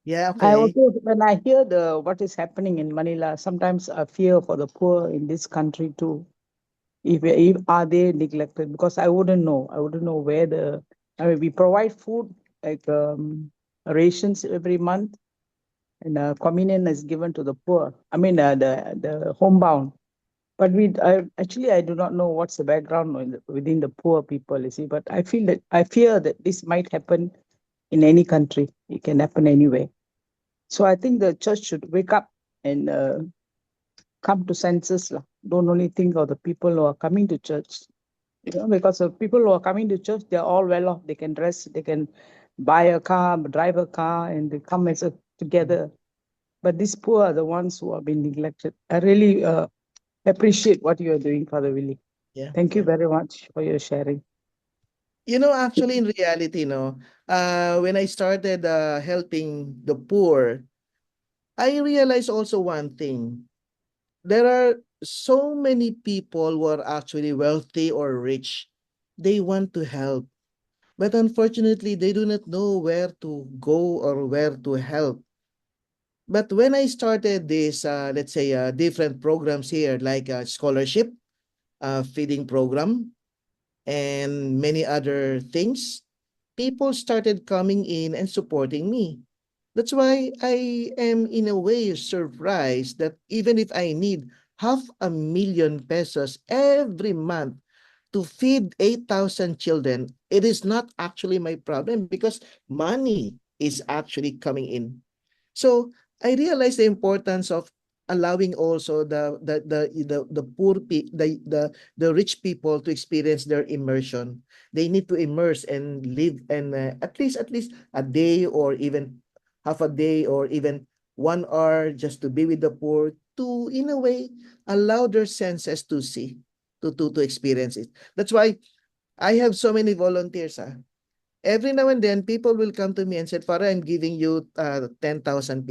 Yeah, I okay. also, when I hear what is happening in Manila, sometimes I fear for the poor in this country too. If are they neglected? Because I wouldn't know. I wouldn't know where we provide food like rations every month, and communion is given to the poor. I mean the homebound. But I do not know what's the background within the poor people, you see. But I fear that this might happen in any country. It can happen anywhere. So I think the church should wake up and come to senses. Don't only think of the people who are coming to church, Because people who are coming to church, they're all well off. They can dress, they can buy a car, drive a car, and they come as a together. But these poor are the ones who have been neglected. I really appreciate what you are doing, Father Willie. Yeah. Thank you Yeah. very much for your sharing. Actually, in reality, when I started helping the poor, I realized also one thing. There are so many people who are actually wealthy or rich. They want to help, but unfortunately, they do not know where to go or where to help. But when I started this, let's say, different programs here, like a scholarship, feeding program, and many other things, people started coming in and supporting me. That's why I am in a way surprised that even if I need 500,000 pesos every month to feed 8,000 children, it is not actually my problem because money is actually coming in. So I realized the importance of allowing also the poor the rich people to experience their immersion. They need to immerse and live and at least a day or even half a day or even 1 hour just to be with the poor to in a way allow their senses to see to experience it. That's why I have so many volunteers. Every now and then, people will come to me and said, Father, I'm giving you 10,000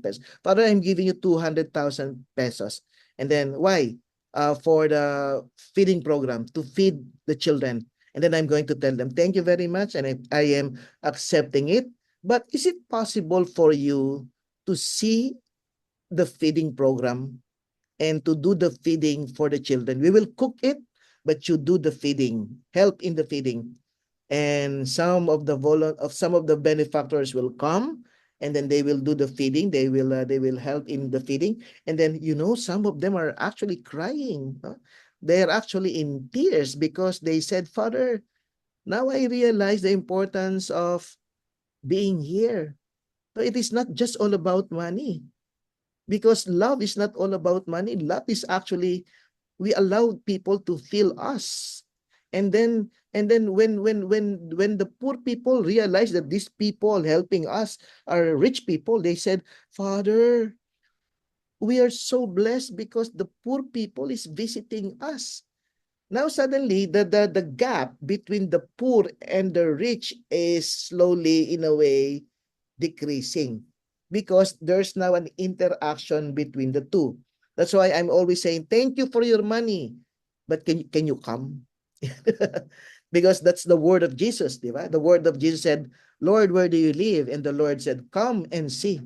pesos. Father, I'm giving you 200,000 pesos. And then, why? For the feeding program, to feed the children. And then I'm going to tell them, thank you very much. And I am accepting it. But is it possible for you to see the feeding program and to do the feeding for the children? We will cook it, but you do the feeding, help in the feeding, and some of the benefactors will come, and then they will do the feeding. They will help in the feeding, and then some of them are actually crying, no? They are actually in tears because they said, Father, now I realize the importance of being here. So it is not just all about money, because love is not all about money. Love is actually we allow people to feel us. And then when the poor people realize that these people helping us are rich people, they said, Father, we are so blessed because the poor people is visiting us. Now suddenly the gap between the poor and the rich is slowly in a way decreasing because there's now an interaction between the two. That's why I'm always saying, thank you for your money, but can you come? Because that's the word of Jesus, di ba? The word of Jesus said, Lord, where do you live? And the Lord said, come and see.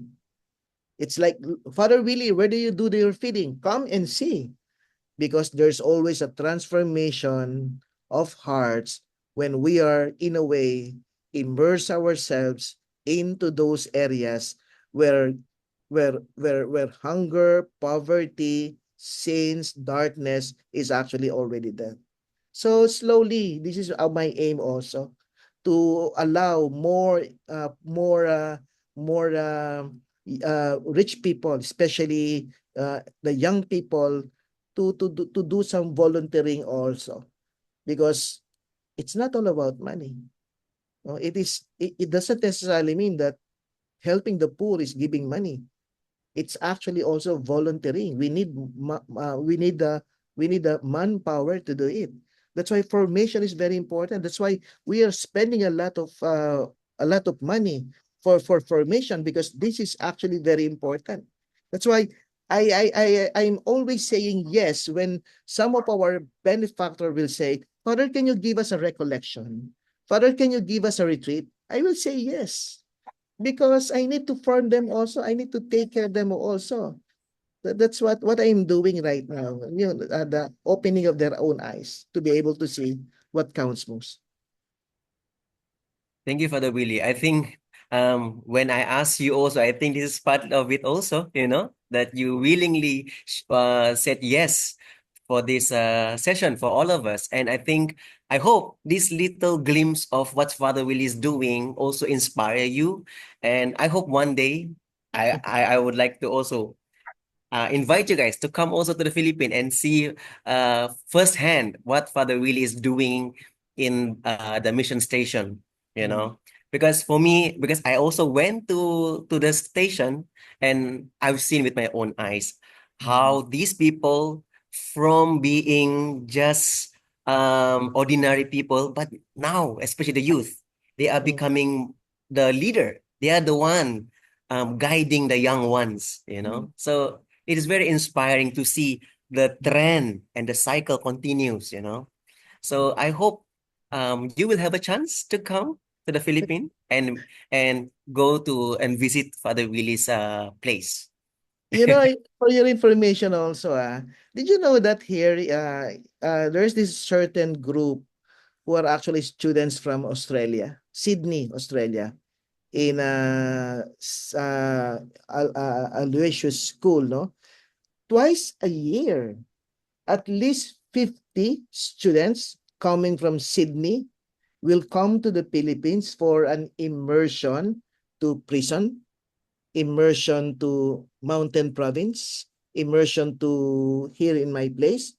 It's like, Father Willie, where do you do your feeding? Come and see. Because there's always a transformation of hearts when we are, in a way, immerse ourselves into those areas where where hunger, poverty, sins, darkness is actually already there. So slowly, this is my aim also, to allow more rich people, especially the young people, to do some volunteering also, because it's not all about money. No, it doesn't necessarily mean that helping the poor is giving money. It's actually also volunteering. We need the manpower to do it. That's why formation is very important. That's why we are spending a lot of money for formation, because this is actually very important. That's why I'm always saying yes when some of our benefactor will say, Father, can you give us a recollection? Father, can you give us a retreat? I will say yes, because I need to form them also. I need to take care of them also. That's what I'm doing right now. The opening of their own eyes to be able to see what counts most. Thank you, Father Willie. I think when I asked you also, I think this is part of it also, that you willingly said yes for this session for all of us. And I hope this little glimpse of what Father Willie is doing also inspire you. And I hope one day I would like to also invite you guys to come also to the Philippines and see firsthand what Father Willie is doing in the mission station, you know. Because for me, because I also went to the station and I've seen with my own eyes how these people from being just ordinary people, but now, especially the youth, they are becoming the leader. They are the one guiding the young ones, you know. So it is very inspiring to see the trend and the cycle continues, you know. So I hope you will have a chance to come to the Philippines and go to and visit Father Willie's place. You know, for your information also, did you know that here, there's this certain group who are actually students from Australia, Sydney, Australia, in Aloysius School, no? Twice a year, at least 50 students coming from Sydney will come to the Philippines for an immersion to prison, immersion to mountain province, immersion to here in my place.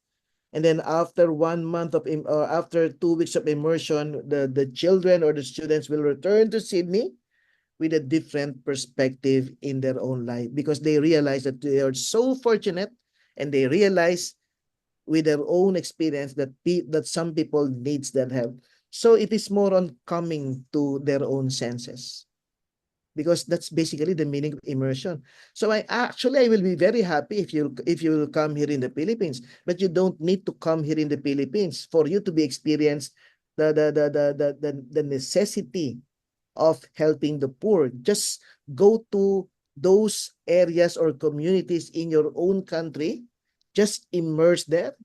And then after 1 month of or after 2 weeks of immersion, the children or the students will return to Sydney with a different perspective in their own life because they realize that they are so fortunate, and they realize with their own experience that that some people needs that help. So it is more on coming to their own senses, because that's basically the meaning of immersion. So I will be very happy if you will come here in the Philippines, but you don't need to come here in the Philippines for you to be experienced the necessity of helping the poor. Just go to those areas or communities in your own country, just immerse there.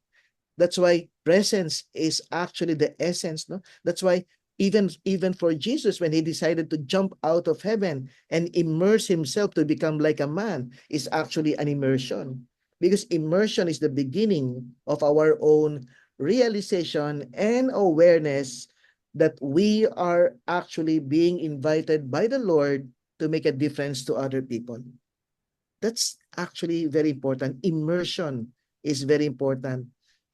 That's why presence is actually the essence, no? That's why even for Jesus, when he decided to jump out of heaven and immerse himself to become like a man, is actually an immersion, because immersion is the beginning of our own realization and awareness that we are actually being invited by the Lord to make a difference to other people. That's actually very important. Immersion is very important.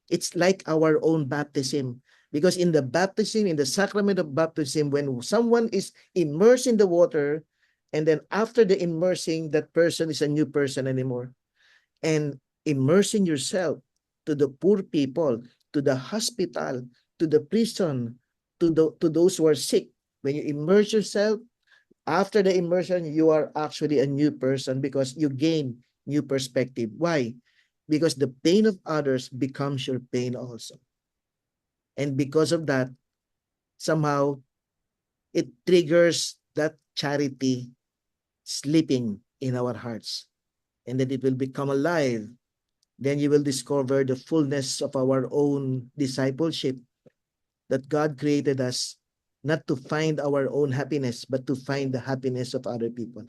It's like our own baptism, because in the baptism, in the sacrament of baptism, when someone is immersed in the water, and then after the immersing, that person is a new person anymore. And immersing yourself to the poor people, to the hospital, to the prison, to those who are sick. When you immerse yourself, after the immersion, you are actually a new person because you gain new perspective. Why? Because the pain of others becomes your pain also. And because of that, somehow it triggers that charity sleeping in our hearts. And then it will become alive. Then you will discover the fullness of our own discipleship, that God created us not to find our own happiness, but to find the happiness of other people.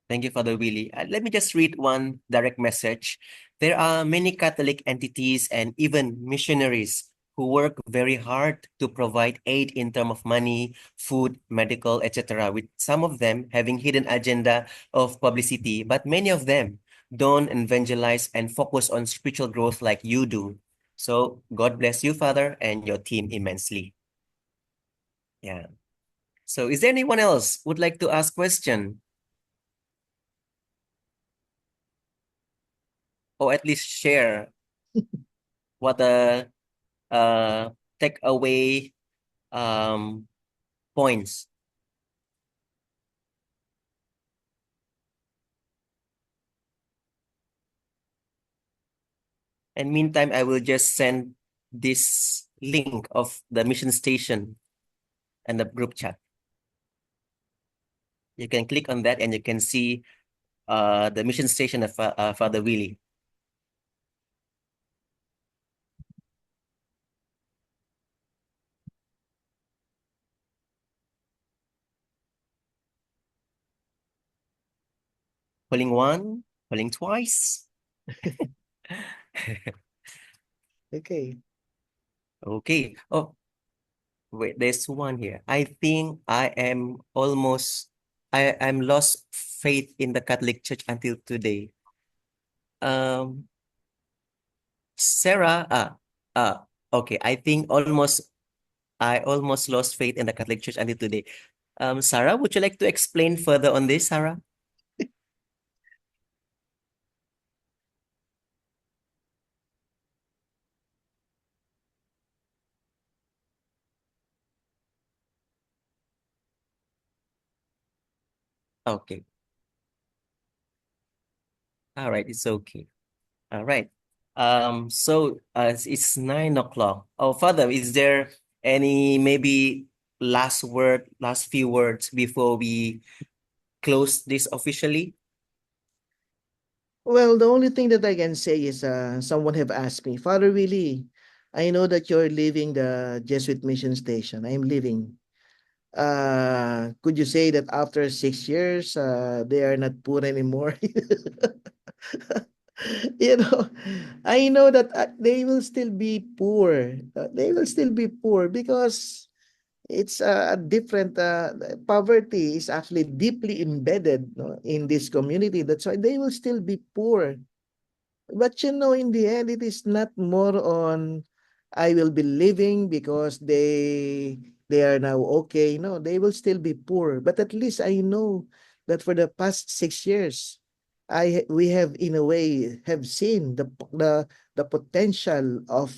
Thank you, Father Willie. Let me just read one direct message. There are many Catholic entities and even missionaries who work very hard to provide aid in terms of money, food, medical, etc., with some of them having hidden agenda of publicity, but many of them don't evangelize and focus on spiritual growth like you do. So God bless you, Father, and your team immensely. Yeah. So is there anyone else would like to ask question? Or at least share what the takeaway points. And meantime, I will just send this link of the mission station and the group chat. You can click on that and you can see the mission station of Father Willie. Pulling one, pulling twice. Okay. Okay. Oh, wait, there's one here. I think I I'm lost faith in the Catholic Church until today. Sarah, okay, I almost lost faith in the Catholic Church until today. Sarah, would you like to explain further on this, Sarah? Okay. All right, it's okay. All right. So it's 9 o'clock. Oh, Father, is there any maybe last few words before we close this officially? Well, the only thing that I can say is someone have asked me, Father Willie, I know that you're leaving the Jesuit mission station. I'm leaving. Could you say that after 6 years, they are not poor anymore? You know, I know that they will still be poor. They will still be poor because it's a different poverty is actually deeply embedded, no, in this community. That's why they will still be poor. But you know, in the end, it is not more on I will be living because they are now okay. No, they will still be poor. But at least I know that for the past 6 years, we have in a way have seen the potential of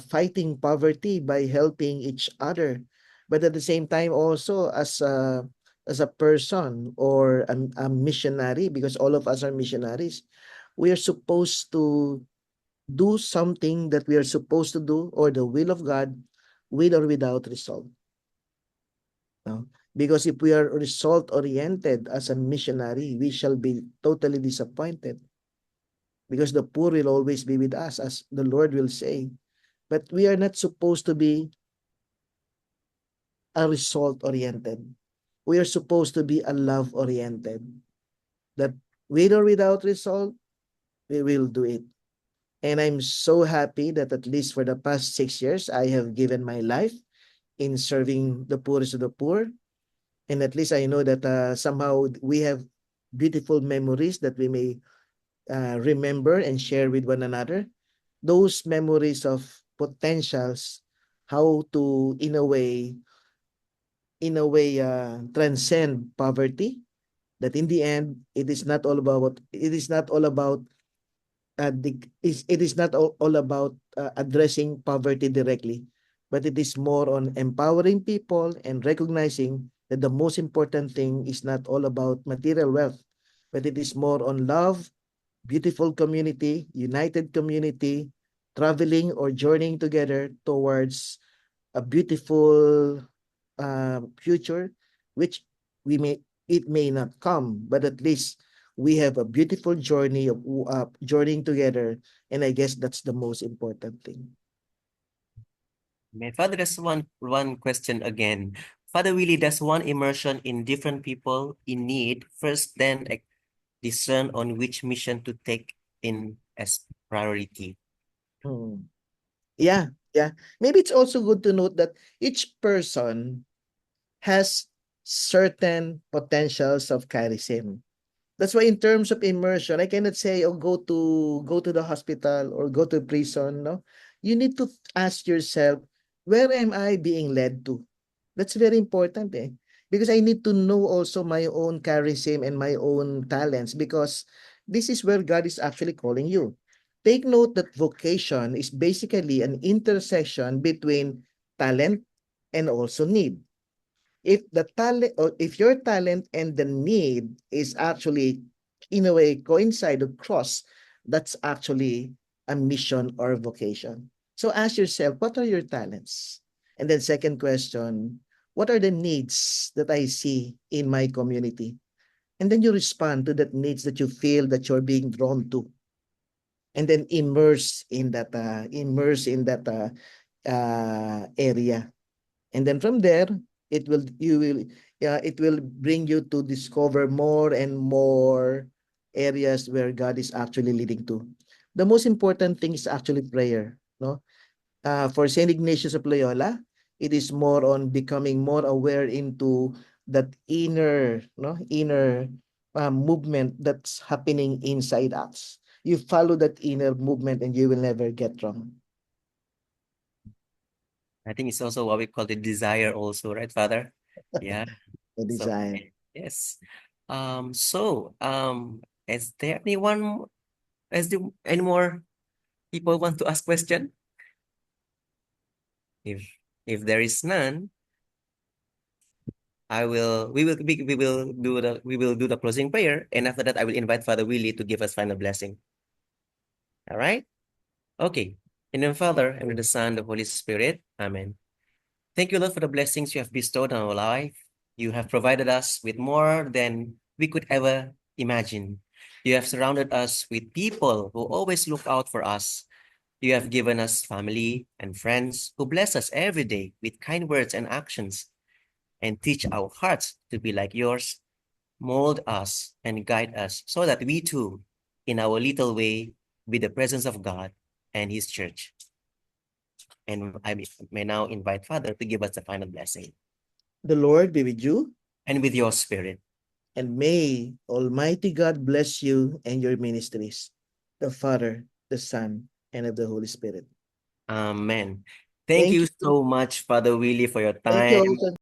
fighting poverty by helping each other. But at the same time, also as a person or a missionary, because all of us are missionaries, we are supposed to do something that we are supposed to do or the will of God with or without result. No? Because if we are result oriented as a missionary, we shall be totally disappointed because the poor will always be with us, as the Lord will say. But we are not supposed to be a result oriented. We are supposed to be a love oriented. That with or without result, we will do it. And I'm so happy that at least for the past 6 years, I have given my life in serving the poorest of the poor. And at least I know that somehow we have beautiful memories that we may remember and share with one another. Those memories of potentials, how to, transcend poverty. That in the end, it is not all about, it is not all about addressing poverty directly, but it is more on empowering people and recognizing that the most important thing is not all about material wealth, but it is more on love, beautiful community, united community, traveling or journeying together towards a beautiful future, which we may it may not come, but at least we have a beautiful journey of journeying together, and I guess that's the most important thing. My father, there's one question again. Father Willie, does one immersion in different people in need first then discern on which mission to take in as priority? Yeah, yeah. Maybe it's also good to note that each person has certain potentials of charism. That's why in terms of immersion, I cannot say, oh, go to the hospital or go to prison. No, you need to ask yourself, where am I being led to? That's very important, eh? Because I need to know also my own charism and my own talents, because this is where God is actually calling you. Take note that vocation is basically an intersection between talent and also need. If the talent, or if your talent and the need is actually in a way coincide or cross, that's actually a mission or vocation. So ask yourself, what are your talents? And then second question, what are the needs that I see in my community? And then you respond to that needs that you feel that you're being drawn to, and then immerse in that area. And then from there, it will bring you to discover more and more areas where God is actually leading to. The most important thing is actually prayer, no? For Saint Ignatius of Loyola, it is more on becoming more aware into that inner, no, inner movement that's happening inside us. You follow that inner movement and you will never get wrong. I think it's also what we call the desire also, right, Father? Yeah. The So, desire. yes. Is there anyone, any more people want to ask question? If there is none, we will do the closing prayer, and after that I will invite Father Willie to give us final blessing. All right? Okay. In the name of the Father, and with the Son, the Holy Spirit. Amen. Thank you, Lord, for the blessings you have bestowed on our life. You have provided us with more than we could ever imagine. You have surrounded us with people who always look out for us. You have given us family and friends who bless us every day with kind words and actions and teach our hearts to be like yours. Mold us and guide us so that we too, in our little way, be the presence of God and His church. And I may now invite Father to give us the final blessing. The Lord be with you, And with your spirit. and may Almighty God bless you and your ministries, the Father, the Son, and of the Holy Spirit. Amen. Thank Thank you you. so much, Father Willie, for your Thank you time. also.